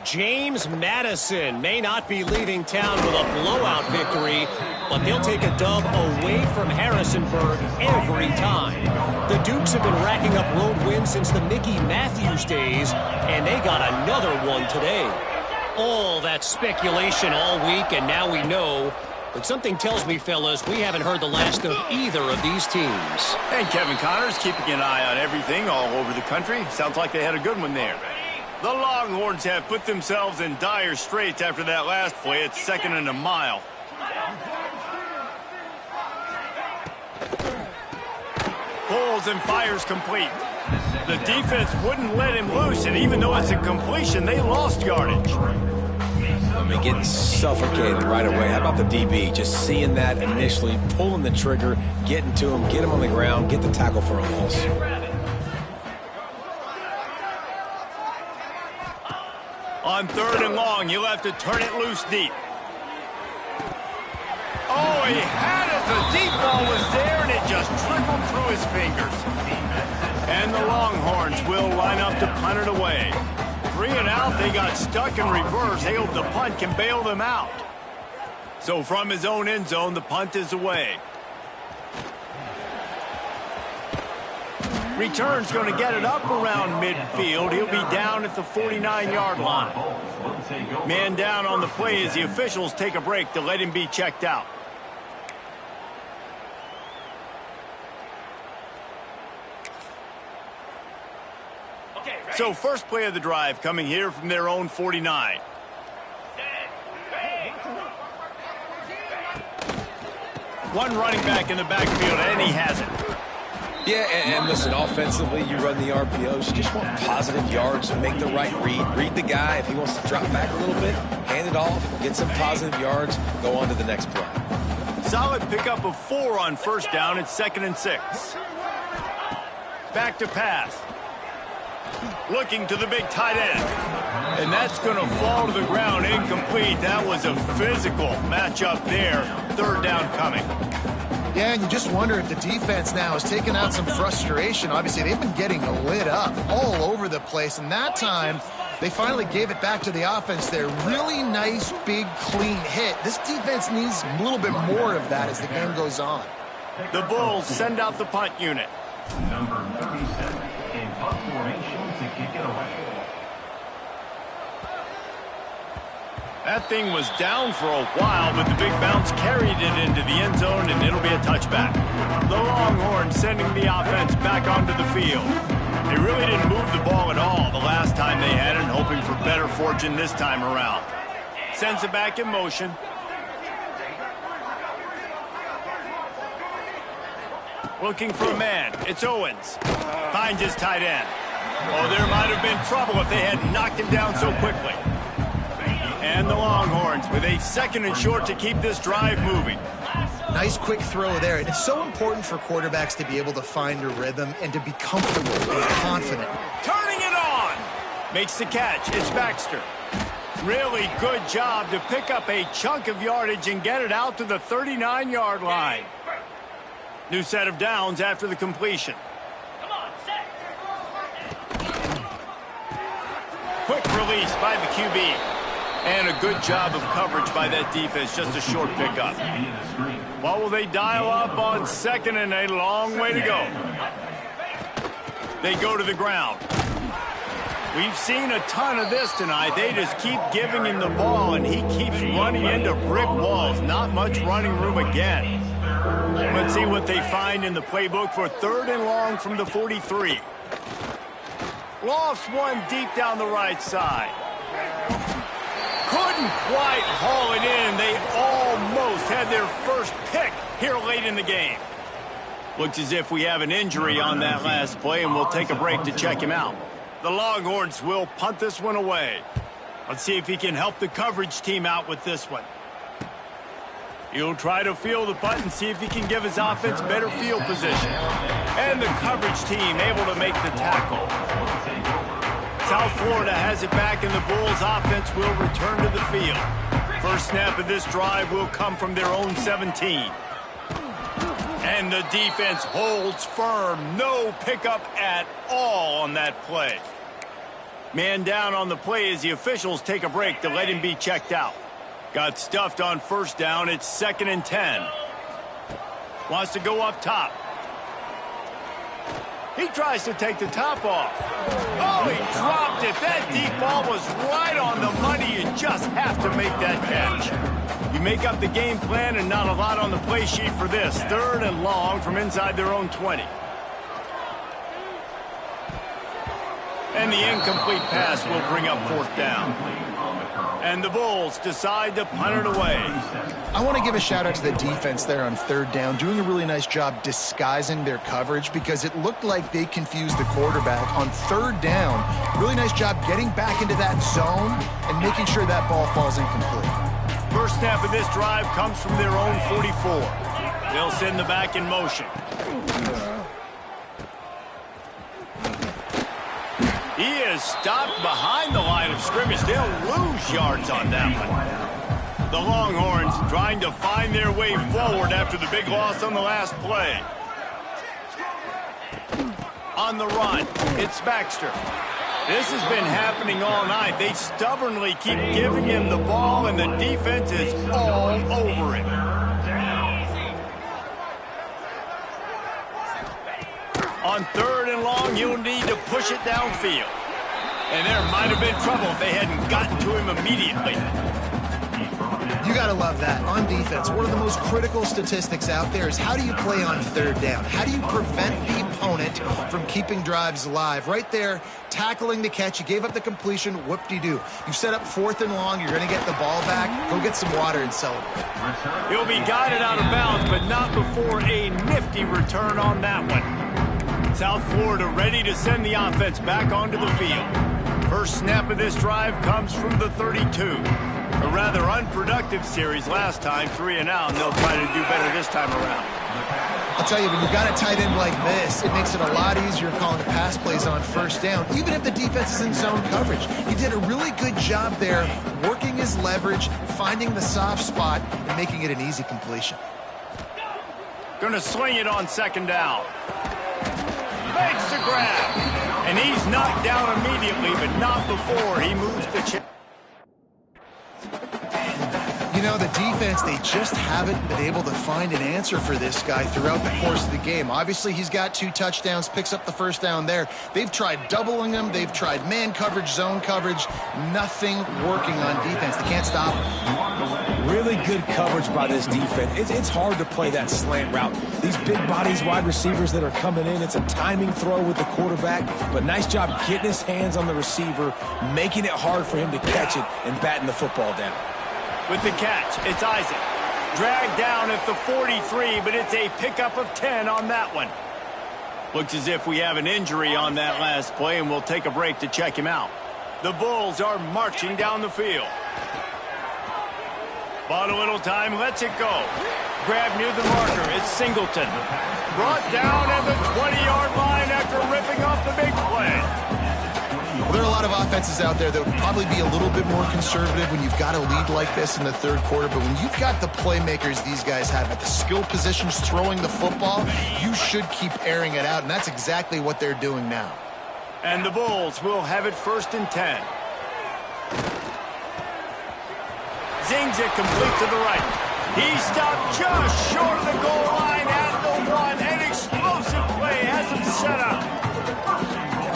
James Madison may not be leaving town with a blowout victory, but they'll take a dub away from Harrisonburg every time. The Dukes have been racking up road wins since the Mickey Matthews days, and they got another one today. All that speculation all week, and now we know. But something tells me, fellas, we haven't heard the last of either of these teams. And Kevin Connors keeping an eye on everything all over the country. Sounds like they had a good one there. The Longhorns have put themselves in dire straits after that last play. It's 2nd and a mile. Pulls and fires complete. The defense wouldn't let him loose, and even though it's a completion, they lost yardage. I mean, getting suffocated right away. How about the DB? Just seeing that initially, pulling the trigger, getting to him, get him on the ground, get the tackle for a loss. On 3rd and long, you'll have to turn it loose deep. Oh, he had it. The deep ball was there, and it just trickled through his fingers. And the Longhorns will line up to punt it away. 3 and out, they got stuck in reverse. They hope the punt can bail them out. So from his own end zone, the punt is away. Return's going to get it up around midfield. He'll be down at the 49-yard line. Man down on the play as the officials take a break to let him be checked out. So first play of the drive coming here from their own 49. One running back in the backfield, and he has it. Yeah, and listen, offensively, you run the RPOs. You just want positive yards and make the right read. Read the guy. If he wants to drop back a little bit, hand it off, get some positive yards, go on to the next play. Solid pickup of 4 on first down. It's 2nd and 6. Back to pass. Looking to the big tight end. And that's going to fall to the ground incomplete. That was a physical matchup there. 3rd down coming. Yeah, and you just wonder if the defense now has taken out some frustration. Obviously, they've been getting lit up all over the place, and that time they finally gave it back to the offense there. Really nice, big, clean hit. This defense needs a little bit more of that as the game goes on. The Bulls send out the punt unit. Number 37 in punt formation to kick it away. That thing was down for a while, but the big bounce carried it into the end zone, and it'll be a touchback. The Longhorns sending the offense back onto the field. They really didn't move the ball at all the last time they had it, hoping for better fortune this time around. Sends it back in motion. Looking for a man. It's Owens. Finds his tight end. Oh, there might have been trouble if they had knocked him down so quickly. And the Longhorns with a 2nd and short to keep this drive moving. Nice quick throw there. And it's so important for quarterbacks to be able to find a rhythm and to be comfortable and confident. Turning it on. Makes the catch. It's Baxter. Really good job to pick up a chunk of yardage and get it out to the 39-yard line. New set of downs after the completion. Quick release by the QB. And a good job of coverage by that defense. Just a short pickup. What will they dial up on 2nd and a long way to go? They go to the ground. We've seen a ton of this tonight. They just keep giving him the ball, and he keeps running into brick walls. Not much running room again. Let's see what they find in the playbook for 3rd and long from the 43. Lofts one deep down the right side. Couldn't quite haul it in. They almost had their first pick here late in the game. Looks as if we have an injury on that last play, and we'll take a break to check him out. The Longhorns will punt this one away. Let's see if he can help the coverage team out with this one. He'll try to field the punt and see if he can give his offense better field position. And the coverage team able to make the tackle. South Florida has it back, and the Bulls offense will return to the field. First snap of this drive will come from their own 17. And the defense holds firm. No pickup at all on that play. Man down on the play as the officials take a break to let him be checked out. Got stuffed on first down. It's 2nd and 10. Wants to go up top. He tries to take the top off. Oh, he dropped it. That deep ball was right on the money. You just have to make that catch. You make up the game plan and not a lot on the play sheet for this. 3rd and long from inside their own 20. And the incomplete pass will bring up 4th down. And the Bulls decide to punt it away. I want to give a shout out to the defense there on 3rd down, doing a really nice job disguising their coverage because it looked like they confused the quarterback on 3rd down. Really nice job getting back into that zone and making sure that ball falls incomplete. First snap of this drive comes from their own 44. They'll send the back in motion. He is stopped behind the line of scrimmage. They'll lose yards on that one. The Longhorns trying to find their way forward after the big loss on the last play. On the run, it's Baxter. This has been happening all night. They stubbornly keep giving him the ball, and the defense is all over him. On 3rd and long, you'll need to push it downfield. And there might have been trouble if they hadn't gotten to him immediately. You got to love that. On defense, one of the most critical statistics out there is how do you play on 3rd down? How do you prevent the opponent from keeping drives alive? Right there, tackling the catch. You gave up the completion. Whoop-de-doo. You've set up 4th and long. You're going to get the ball back. Go get some water and celebrate. He'll be guided out of bounds, but not before a nifty return on that one. South Florida ready to send the offense back onto the field. First snap of this drive comes from the 32. A rather unproductive series last time, 3 and out, and they'll try to do better this time around. I'll tell you, when you've got a tight end like this, it makes it a lot easier calling pass plays on 1st down, even if the defense is in zone coverage. He did a really good job there, working his leverage, finding the soft spot, and making it an easy completion. Going to swing it on 2nd down. Makes the grab. And he's knocked down immediately, but not before he moves the chain. You know, the defense, they just haven't been able to find an answer for this guy throughout the course of the game. Obviously, he's got 2 touchdowns, picks up the 1st down there. They've tried doubling him. They've tried man coverage, zone coverage. Nothing working on defense. They can't stop him. Really good coverage by this defense. It's hard to play that slant route. These big bodies, wide receivers that are coming in, it's a timing throw with the quarterback, but nice job getting his hands on the receiver, making it hard for him to catch it and batting the football down. With the catch, it's Isaac. Dragged down at the 43, but it's a pickup of 10 on that one. Looks as if we have an injury on that last play, and we'll take a break to check him out. The Bulls are marching down the field. Bought a little time, lets it go. Grab near the marker, it's Singleton. Brought down at the 20-yard line after ripping off the big play. Well, there are a lot of offenses out there that would probably be a little bit more conservative when you've got a lead like this in the 3rd quarter, but when you've got the playmakers these guys have at the skill positions throwing the football, you should keep airing it out, and that's exactly what they're doing now. And the Bulls will have it 1st and 10. Zings it complete to the right. He stopped just short of the goal line at the 1. An explosive play has him set up.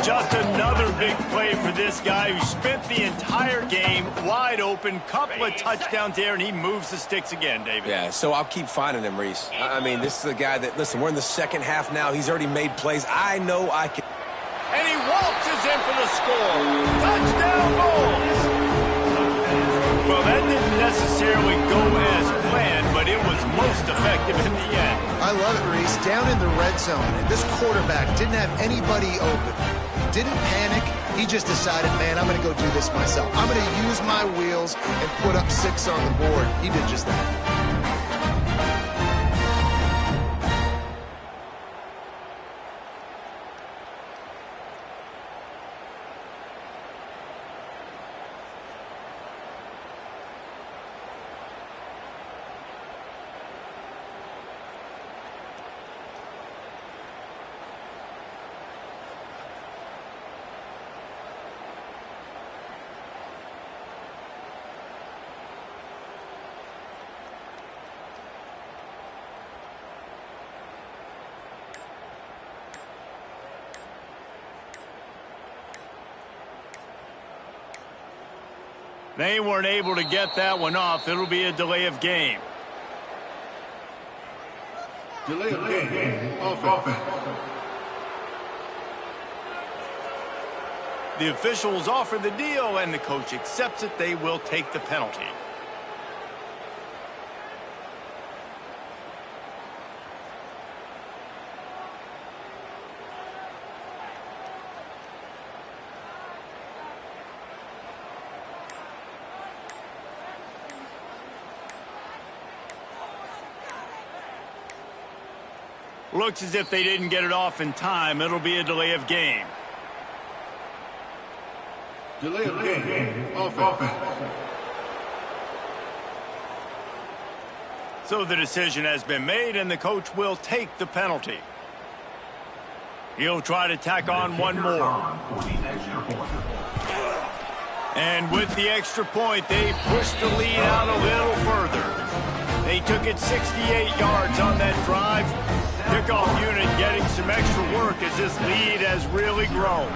just another big play for this guy who spent the entire game wide open, couple of touchdowns there, and he moves the sticks again, David. Yeah, so I'll keep finding him, Reese. I mean, this is a guy that, listen, we're in the second half now. He's already made plays. I know I can. And he waltzes in for the score. Touchdown Bulls! Well, that didn't necessarily go as planned, but it was most effective in the end. I love it, Reese. Down in the red zone, and this quarterback didn't have anybody open. Didn't panic. He just decided, man, I'm going to go do this myself. I'm going to use my wheels and put up 6 on the board. He did just that. They weren't able to get that one off. It'll be a delay of game. Delay of game. Offense. The officials offer the deal, and the coach accepts it. They will take the penalty. Looks as if they didn't get it off in time. It'll be a delay of game. Delay of game. Offense. So the decision has been made, and the coach will take the penalty. He'll try to tack on one more. And with the extra point, they pushed the lead out a little further. They took it 68 yards on that drive. Kickoff unit getting some extra work as this lead has really grown.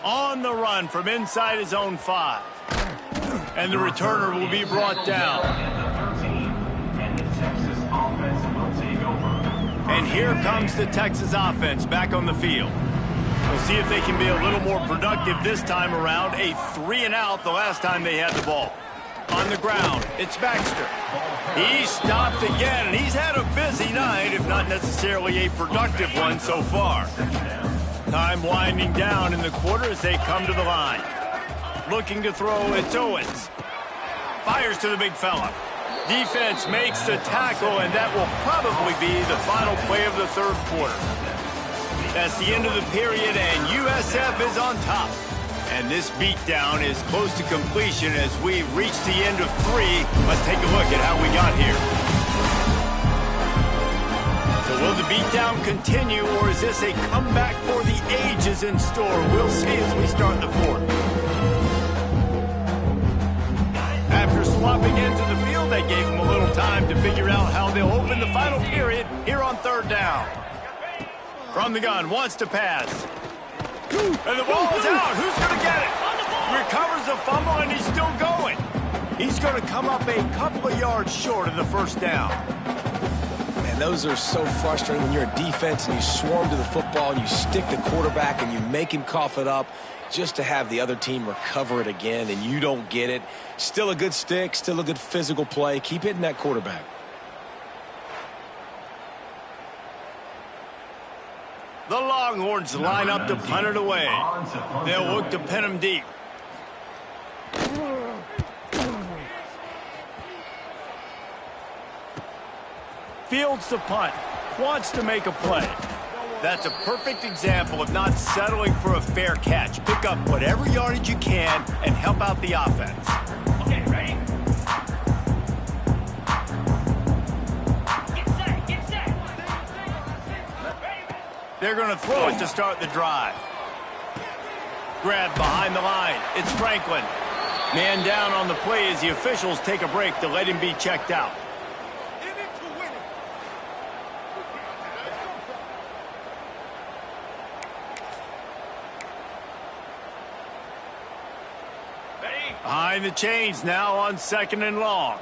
On the run from inside his own 5. And the returner will be brought down. And here comes the Texas offense back on the field. We'll see if they can be a little more productive this time around. A 3-and-out the last time they had the ball. On the ground, it's Baxter. He stopped again, and he's had a busy night, if not necessarily a productive one so far. Time winding down in the quarter as they come to the line. Looking to throw, it's Owens. Fires to the big fella. Defense makes the tackle, and that will probably be the final play of the third quarter. That's the end of the period, and USF is on top. And this beatdown is close to completion as we reach the end of 3. Let's take a look at how we got here. So will the beatdown continue, or is this a comeback for the ages in store? We'll see as we start the 4th. After swapping into the field, they gave them a little time to figure out how they'll open the final period here on 3rd down. From the gun, wants to pass. And the ball is out. Who's going to get it? Recovers the fumble, and he's still going. He's going to come up a couple of yards short of the first down. Man, those are so frustrating when you're a defense and you swarm to the football and you stick the quarterback and you make him cough it up just to have the other team recover it again, and you don't get it. Still a good stick, still a good physical play. Keep hitting that quarterback. The Longhorns line up to punt it away. They'll look to pin him deep. Fields the punt. Wants to make a play. That's a perfect example of not settling for a fair catch. Pick up whatever yardage you can and help out the offense. Okay, ready? They're going to throw it to start the drive. Grab behind the line. It's Franklin. Man down on the play as the officials take a break to let him be checked out. Behind the chains now on 2nd and long.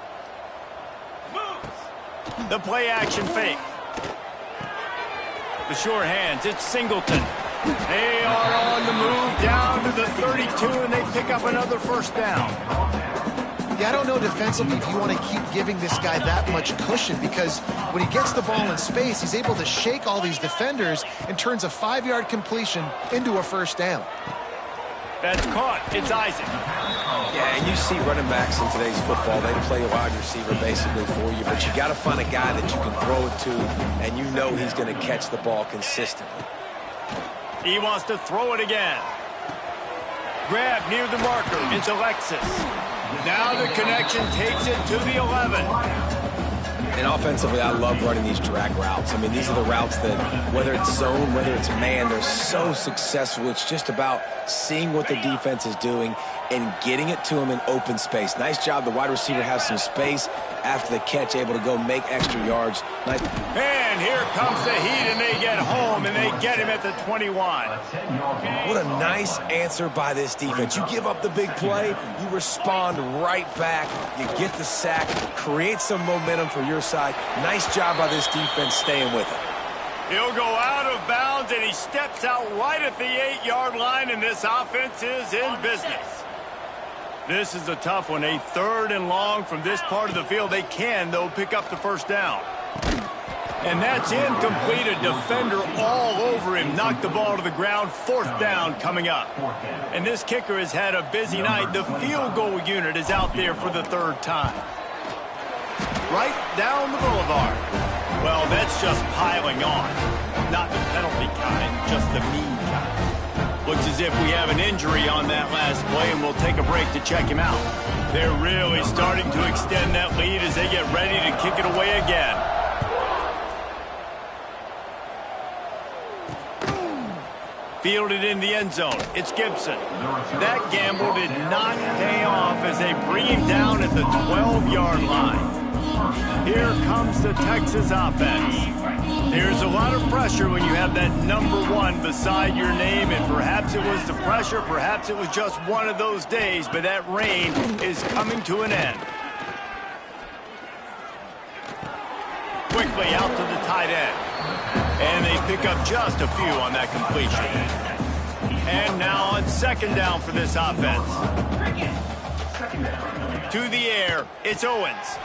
The play action fake. The sure hands, it's Singleton. They are on the move down to the 32, and they pick up another first down. Yeah, I don't know defensively if you want to keep giving this guy that much cushion, because when he gets the ball in space, he's able to shake all these defenders and turns a 5-yard completion into a first down. That's caught. It's Isaac. Yeah, and you see running backs in today's football, they play a wide receiver basically for you, but you got to find a guy that you can throw it to, and you know he's going to catch the ball consistently. He wants to throw it again. Grab near the marker. It's Alexis. Now the connection takes it to the 11. And offensively, I love running these drag routes. I mean, these are the routes that, whether it's zone, whether it's man, they're so successful. It's just about seeing what the defense is doing and getting it to them in open space. Nice job. The wide receiver has some space after the catch, able to go make extra yards. Nice. And here comes the heat, and they get home, and they get him at the 21. What a nice answer by this defense. You give up the big play, you respond right back, you get the sack, create some momentum for your side. Nice job by this defense staying with it. He'll go out of bounds, and he steps out right at the 8-yard line, and this offense is in business. This is a tough one. A 3rd and long from this part of the field. They can, though, pick up the first down. And that's incomplete. A defender all over him. Knocked the ball to the ground. 4th down coming up. And this kicker has had a busy night. The field goal unit is out there for the 3rd time. Right down the boulevard. Well, that's just piling on. Not the penalty kind, just the mean kind. Looks as if we have an injury on that last play, and we'll take a break to check him out. They're really starting to extend that lead as they get ready to kick it away again. Fielded in the end zone. It's Gibson. That gamble did not pay off as they bring him down at the 12-yard line. Here comes the Texas offense. There's a lot of pressure when you have that number 1 beside your name, and perhaps it was the pressure, perhaps it was just one of those days, but that reign is coming to an end. Quickly out to the tight end. And they pick up just a few on that completion. And now on 2nd down for this offense. To the air, it's Owens.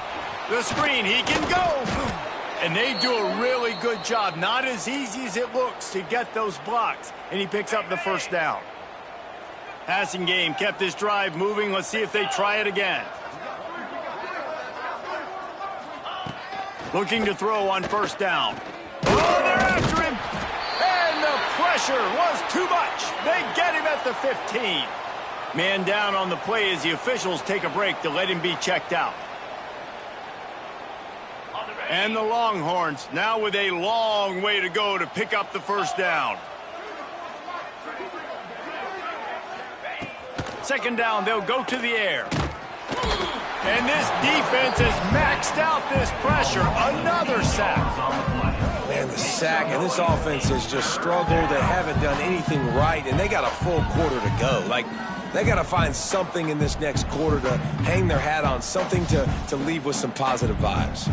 The screen, he can go. And they do a really good job. Not as easy as it looks to get those blocks. And he picks up the first down. Passing game kept this drive moving. Let's see if they try it again. Looking to throw on 1st down. Oh, they're after him. And the pressure was too much. They get him at the 15. Man down on the play as the officials take a break to let him be checked out. And the Longhorns now with a long way to go to pick up the first down. 2nd down, they'll go to the air. And this defense has maxed out this pressure. Another sack. Man, the sack, and this offense has just struggled. They haven't done anything right, and they got a full quarter to go. Like, they got to find something in this next quarter to hang their hat on, something to leave with some positive vibes.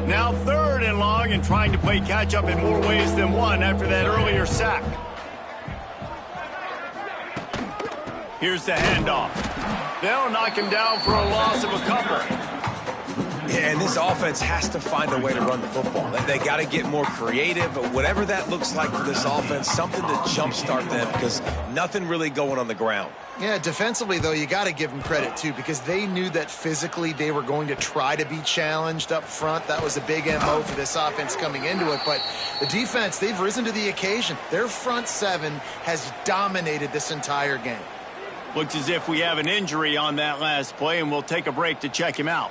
Now 3rd and long, and trying to play catch-up in more ways than one after that earlier sack. Here's the handoff. They'll knock him down for a loss of a couple. Yeah, and this offense has to find a way to run the football. They got to get more creative, but whatever that looks like for this offense, something to jumpstart them, because nothing really going on the ground. Yeah, defensively, though, you got to give them credit, too, because they knew that physically they were going to try to be challenged up front. That was a big MO for this offense coming into it. But the defense, they've risen to the occasion. Their front 7 has dominated this entire game. Looks as if we have an injury on that last play, and we'll take a break to check him out.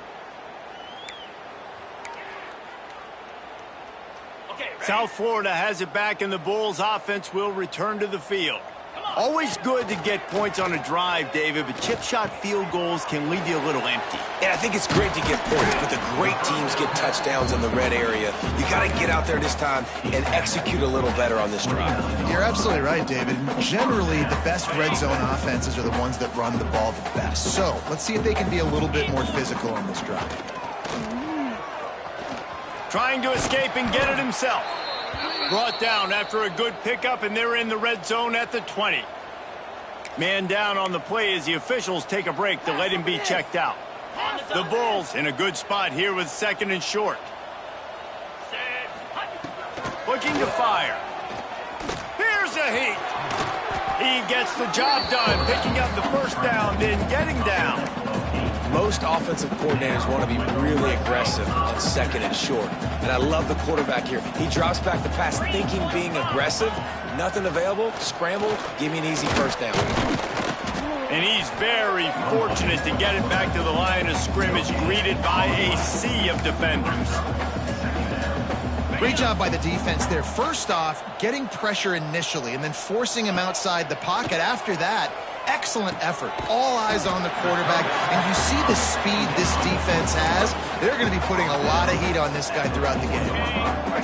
South Florida has it back, and the Bulls offense will return to the field. Always good to get points on a drive, David, but chip shot field goals can leave you a little empty. And I think it's great to get points, but the great teams get touchdowns in the red area. You got to get out there this time and execute a little better on this drive. You're absolutely right, David. Generally, the best red zone offenses are the ones that run the ball the best. So let's see if they can be a little bit more physical on this drive. Trying to escape and get it himself. Brought down after a good pickup, and they're in the red zone at the 20. Man down on the play as the officials take a break to let him be checked out. The Bulls in a good spot here with 2nd and short. Looking to fire. Here's a heat. He gets the job done, picking up the first down, then getting down. Most offensive coordinators want to be really aggressive on 2nd and short. And I love the quarterback here. He drops back the pass thinking being aggressive. Nothing available. Scramble. Give me an easy first down. And he's very fortunate to get it back to the line of scrimmage, greeted by a sea of defenders. Great job by the defense there. First off, getting pressure initially and then forcing him outside the pocket. After that, excellent effort. All eyes on the quarterback. And you see the speed this defense has. They're going to be putting a lot of heat on this guy throughout the game.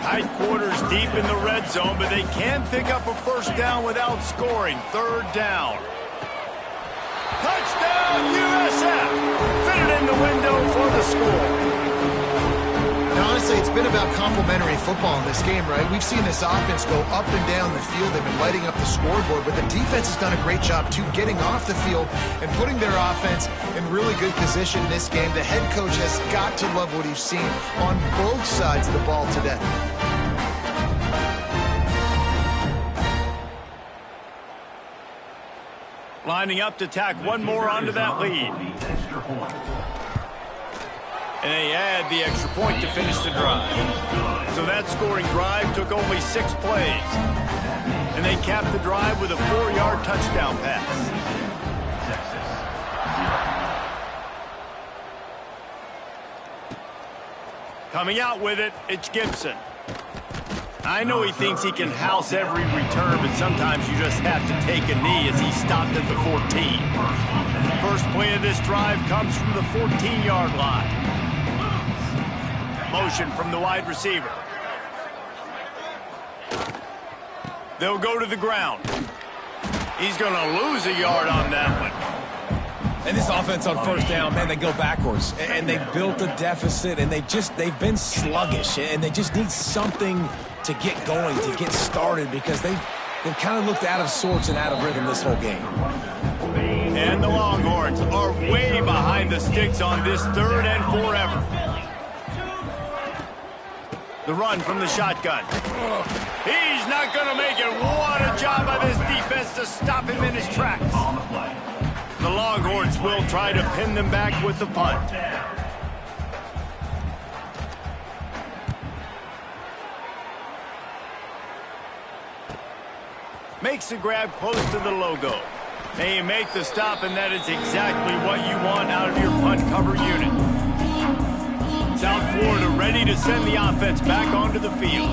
Tight quarters deep in the red zone, but they can pick up a first down without scoring. 3rd down. Touchdown, USF! Fitted in the window for the score. Now, honestly, it's been about complementary football in this game, right? We've seen this offense go up and down the field. They've been lighting up the scoreboard, but the defense has done a great job, too, getting off the field and putting their offense in really good position in this game. The head coach has got to love what he's seen on both sides of the ball today. Lining up to tack one more onto that lead. And they add the extra point to finish the drive. So that scoring drive took only 6 plays. And they capped the drive with a 4-yard touchdown pass. Coming out with it, it's Gibson. I know he thinks he can house every return, but sometimes you just have to take a knee as he stopped at the 14. First play of this drive comes from the 14-yard line. Motion from the wide receiver. They'll go to the ground. He's going to lose a yard on that one. And this offense on first down, man, they go backwards. And they built a deficit, and they've been sluggish. And they just need something to get going, to get started, because they've kind of looked out of sorts and out of rhythm this whole game. And the Longhorns are way behind the sticks on this 3rd and forever. The run from the shotgun. He's not going to make it. What a job by this defense to stop him in his tracks. The Longhorns will try to pin them back with the punt. Makes the grab close to the logo. And you make the stop, and that is exactly what you want out of your punt cover unit. South Florida ready to send the offense back onto the field.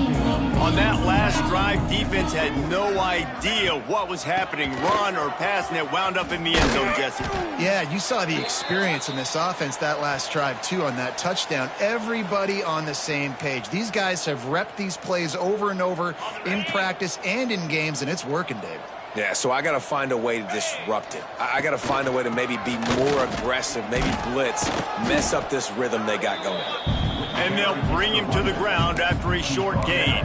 On that last drive, defense had no idea what was happening, run or pass, and it wound up in the end zone, Jesse. Yeah, you saw the experience in this offense that last drive, too, on that touchdown. Everybody on the same page. These guys have repped these plays over and over in practice and in games, and it's working, Dave. Yeah, so I got to find a way to disrupt it. I got to find a way to maybe be more aggressive, maybe blitz, mess up this rhythm they got going. And they'll bring him to the ground after a short gain.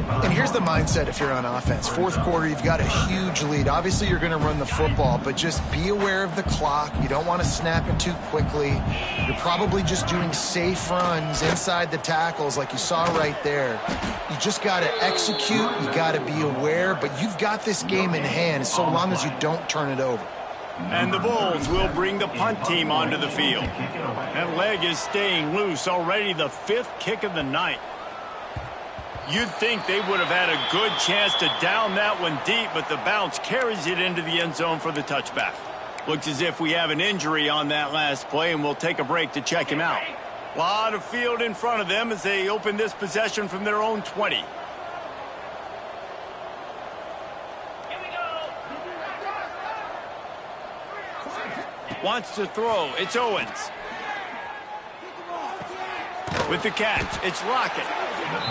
And here's the mindset if you're on offense. 4th quarter, you've got a huge lead. Obviously, you're going to run the football, but just be aware of the clock. You don't want to snap it too quickly. You're probably just doing safe runs inside the tackles like you saw right there. You just got to execute. You got to be aware, but you've got this game in hand so long as you don't turn it over. And the Bulls will bring the punt team onto the field. That leg is staying loose, already the 5th kick of the night. You'd think they would have had a good chance to down that one deep, but the bounce carries it into the end zone for the touchback. Looks as if we have an injury on that last play, and we'll take a break to check him out. A lot of field in front of them as they open this possession from their own 20. Wants to throw. It's Owens. With the catch, it's Lockett.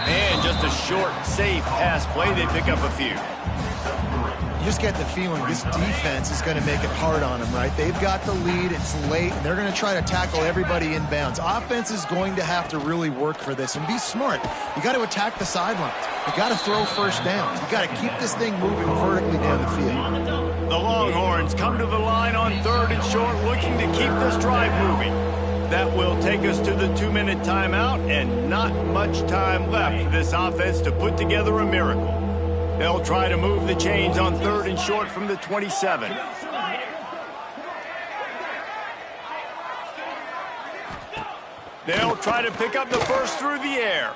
And just a short, safe pass play. They pick up a few. You just get the feeling this defense is going to make it hard on them, right? They've got the lead. It's late. And they're going to try to tackle everybody inbounds. Offense is going to have to really work for this and be smart. You got to attack the sidelines. You got to throw first downs. You got to keep this thing moving vertically down the field. The Longhorns come to the line on 3rd and short, looking to keep this drive moving. That will take us to the 2-minute timeout, and not much time left for this offense to put together a miracle. They'll try to move the chains on 3rd and short from the 27. They'll try to pick up the first through the air.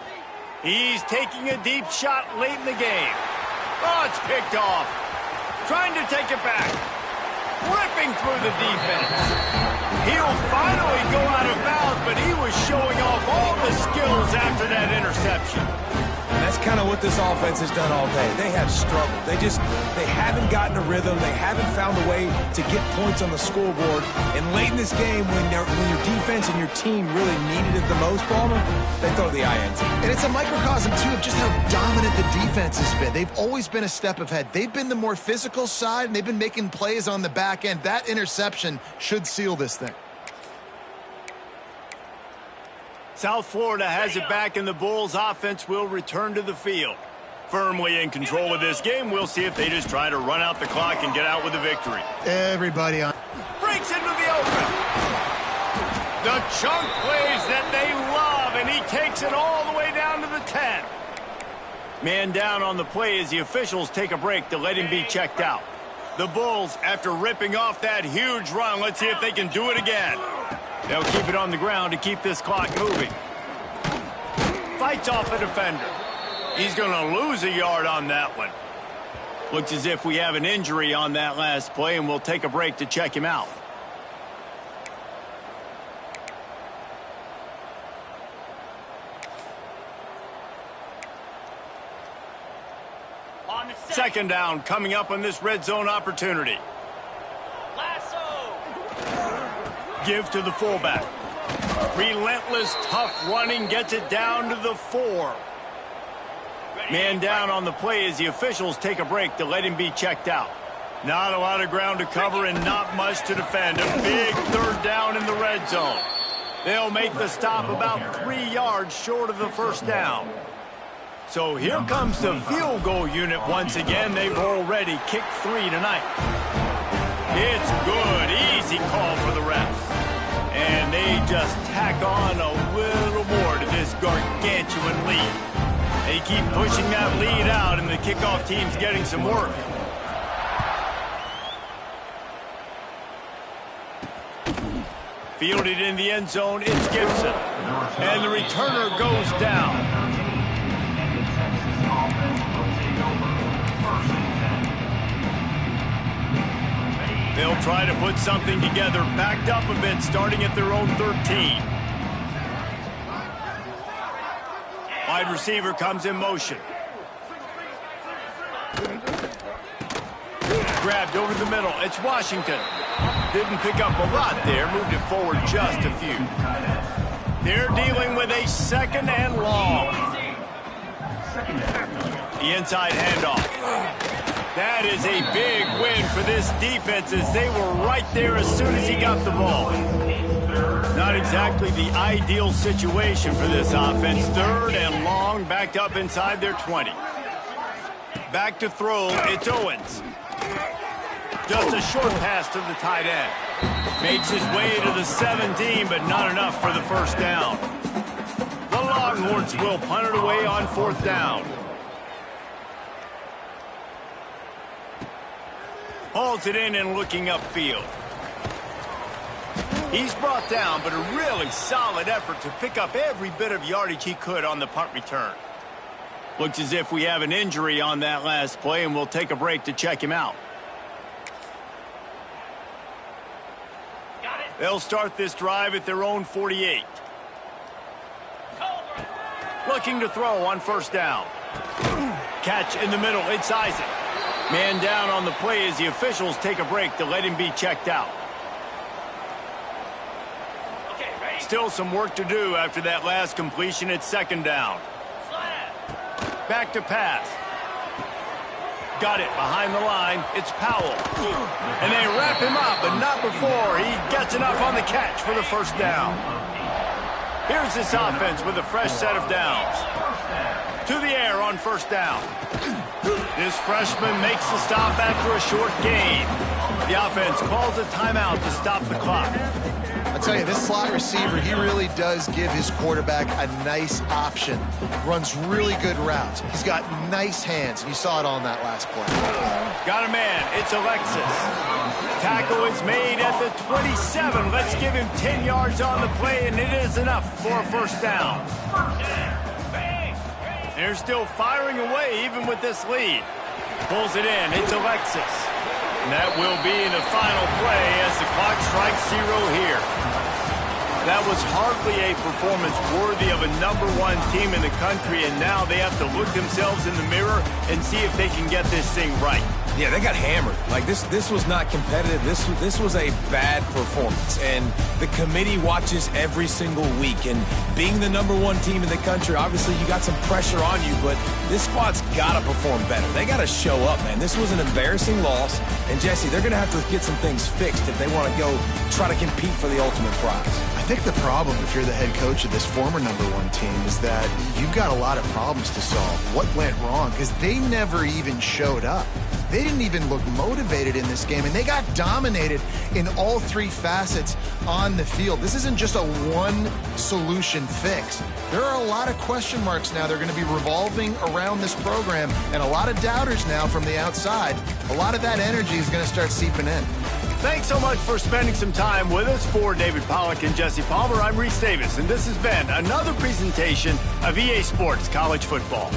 He's taking a deep shot late in the game. Oh, it's picked off. Trying to take it back. Ripping through the defense. He'll finally go out of bounds, but he was showing off all the skills after that interception. And that's kind of what this offense has done all day. They have struggled. They haven't gotten a rhythm. They haven't found a way to get points on the scoreboard. And late in this game, when your defense and your team really needed it the most, Palmer, they throw the INT. And it's a microcosm, too, of just how dominant the defense has been. They've always been a step ahead. They've been the more physical side, and they've been making plays on the back end. That interception should seal this thing. South Florida has it back, and the Bulls offense will return to the field. Firmly in control of this game, we'll see if they just try to run out the clock and get out with a victory. Everybody on. Breaks into the open. The chunk plays that they love, and he takes it all the way down to the 10. Man down on the play as the officials take a break to let him be checked out. The Bulls, after ripping off that huge run, let's see if they can do it again. They'll keep it on the ground to keep this clock moving. Fights off a defender. He's going to lose a yard on that one. Looks as if we have an injury on that last play, and we'll take a break to check him out. Second down coming up on this red zone opportunity. Give to the fullback. Relentless, tough running gets it down to the 4. Man down on the play as the officials take a break to let him be checked out. Not a lot of ground to cover and not much to defend. A big 3rd down in the red zone. They'll make the stop about 3 yards short of the first down. So here comes the field goal unit once again. They've already kicked 3 tonight. It's good. Easy call for the refs. And they just tack on a little more to this gargantuan lead. They keep pushing that lead out, and the kickoff team's getting some work. Fielded in the end zone, it's Gibson. And the returner goes down. They'll try to put something together, backed up a bit, starting at their own 13. Wide receiver comes in motion. Grabbed over the middle. It's Washington. Didn't pick up a lot there. Moved it forward just a few. They're dealing with a 2nd and long. The inside handoff. That is a big win for this defense as they were right there as soon as he got the ball. Not exactly the ideal situation for this offense. 3rd and long, backed up inside their 20. Back to throw, it's Owens. Just a short pass to the tight end. Makes his way to the 17, but not enough for the first down. The Longhorns will punt it away on 4th down. Hauls it in and looking upfield. He's brought down, but a really solid effort to pick up every bit of yardage he could on the punt return. Looks as if we have an injury on that last play, and we'll take a break to check him out. They'll start this drive at their own 48. Looking to throw on 1st down. Catch in the middle, it's Isaac. Man down on the play as the officials take a break to let him be checked out. still some work to do after that last completion at second down. Back to pass. Got it behind the line. It's Powell. And they wrap him up, but not before he gets enough on the catch for the first down. Here's this offense with a fresh set of downs. To the air on first down. This freshman makes the stop after a short gain. The offense calls a timeout to stop the clock. I'll tell you, this slot receiver, he really does give his quarterback a nice option. Runs really good routes. He's got nice hands, and you saw it on that last play. Got a man. It's Alexis. Tackle is made at the 27. Let's give him 10 yards on the play, and it is enough for a first down. They're still firing away even with this lead. Pulls it in. It's Alexis. And that will be the final play as the clock strikes 0 here. That was hardly a performance worthy of a #1 team in the country, and now they have to look themselves in the mirror and see if they can get this thing right. Yeah, they got hammered. Like, this was not competitive. This was a bad performance. And the committee watches every single week. And being the #1 team in the country, obviously you got some pressure on you, but this squad's got to perform better. They got to show up, man. This was an embarrassing loss. And, Jesse, they're going to have to get some things fixed if they want to go try to compete for the ultimate prize. I think the problem, if you're the head coach of this former #1 team, is that you've got a lot of problems to solve. What went wrong? Because they never even showed up. They didn't even look motivated in this game, and they got dominated in all 3 facets on the field. This isn't just a one-solution fix. There are a lot of question marks now. They're going to be revolving around this program, and a lot of doubters now from the outside. A lot of that energy is going to start seeping in. Thanks so much for spending some time with us. For David Pollack and Jesse Palmer, I'm Reese Davis, and this has been another presentation of EA Sports College Football.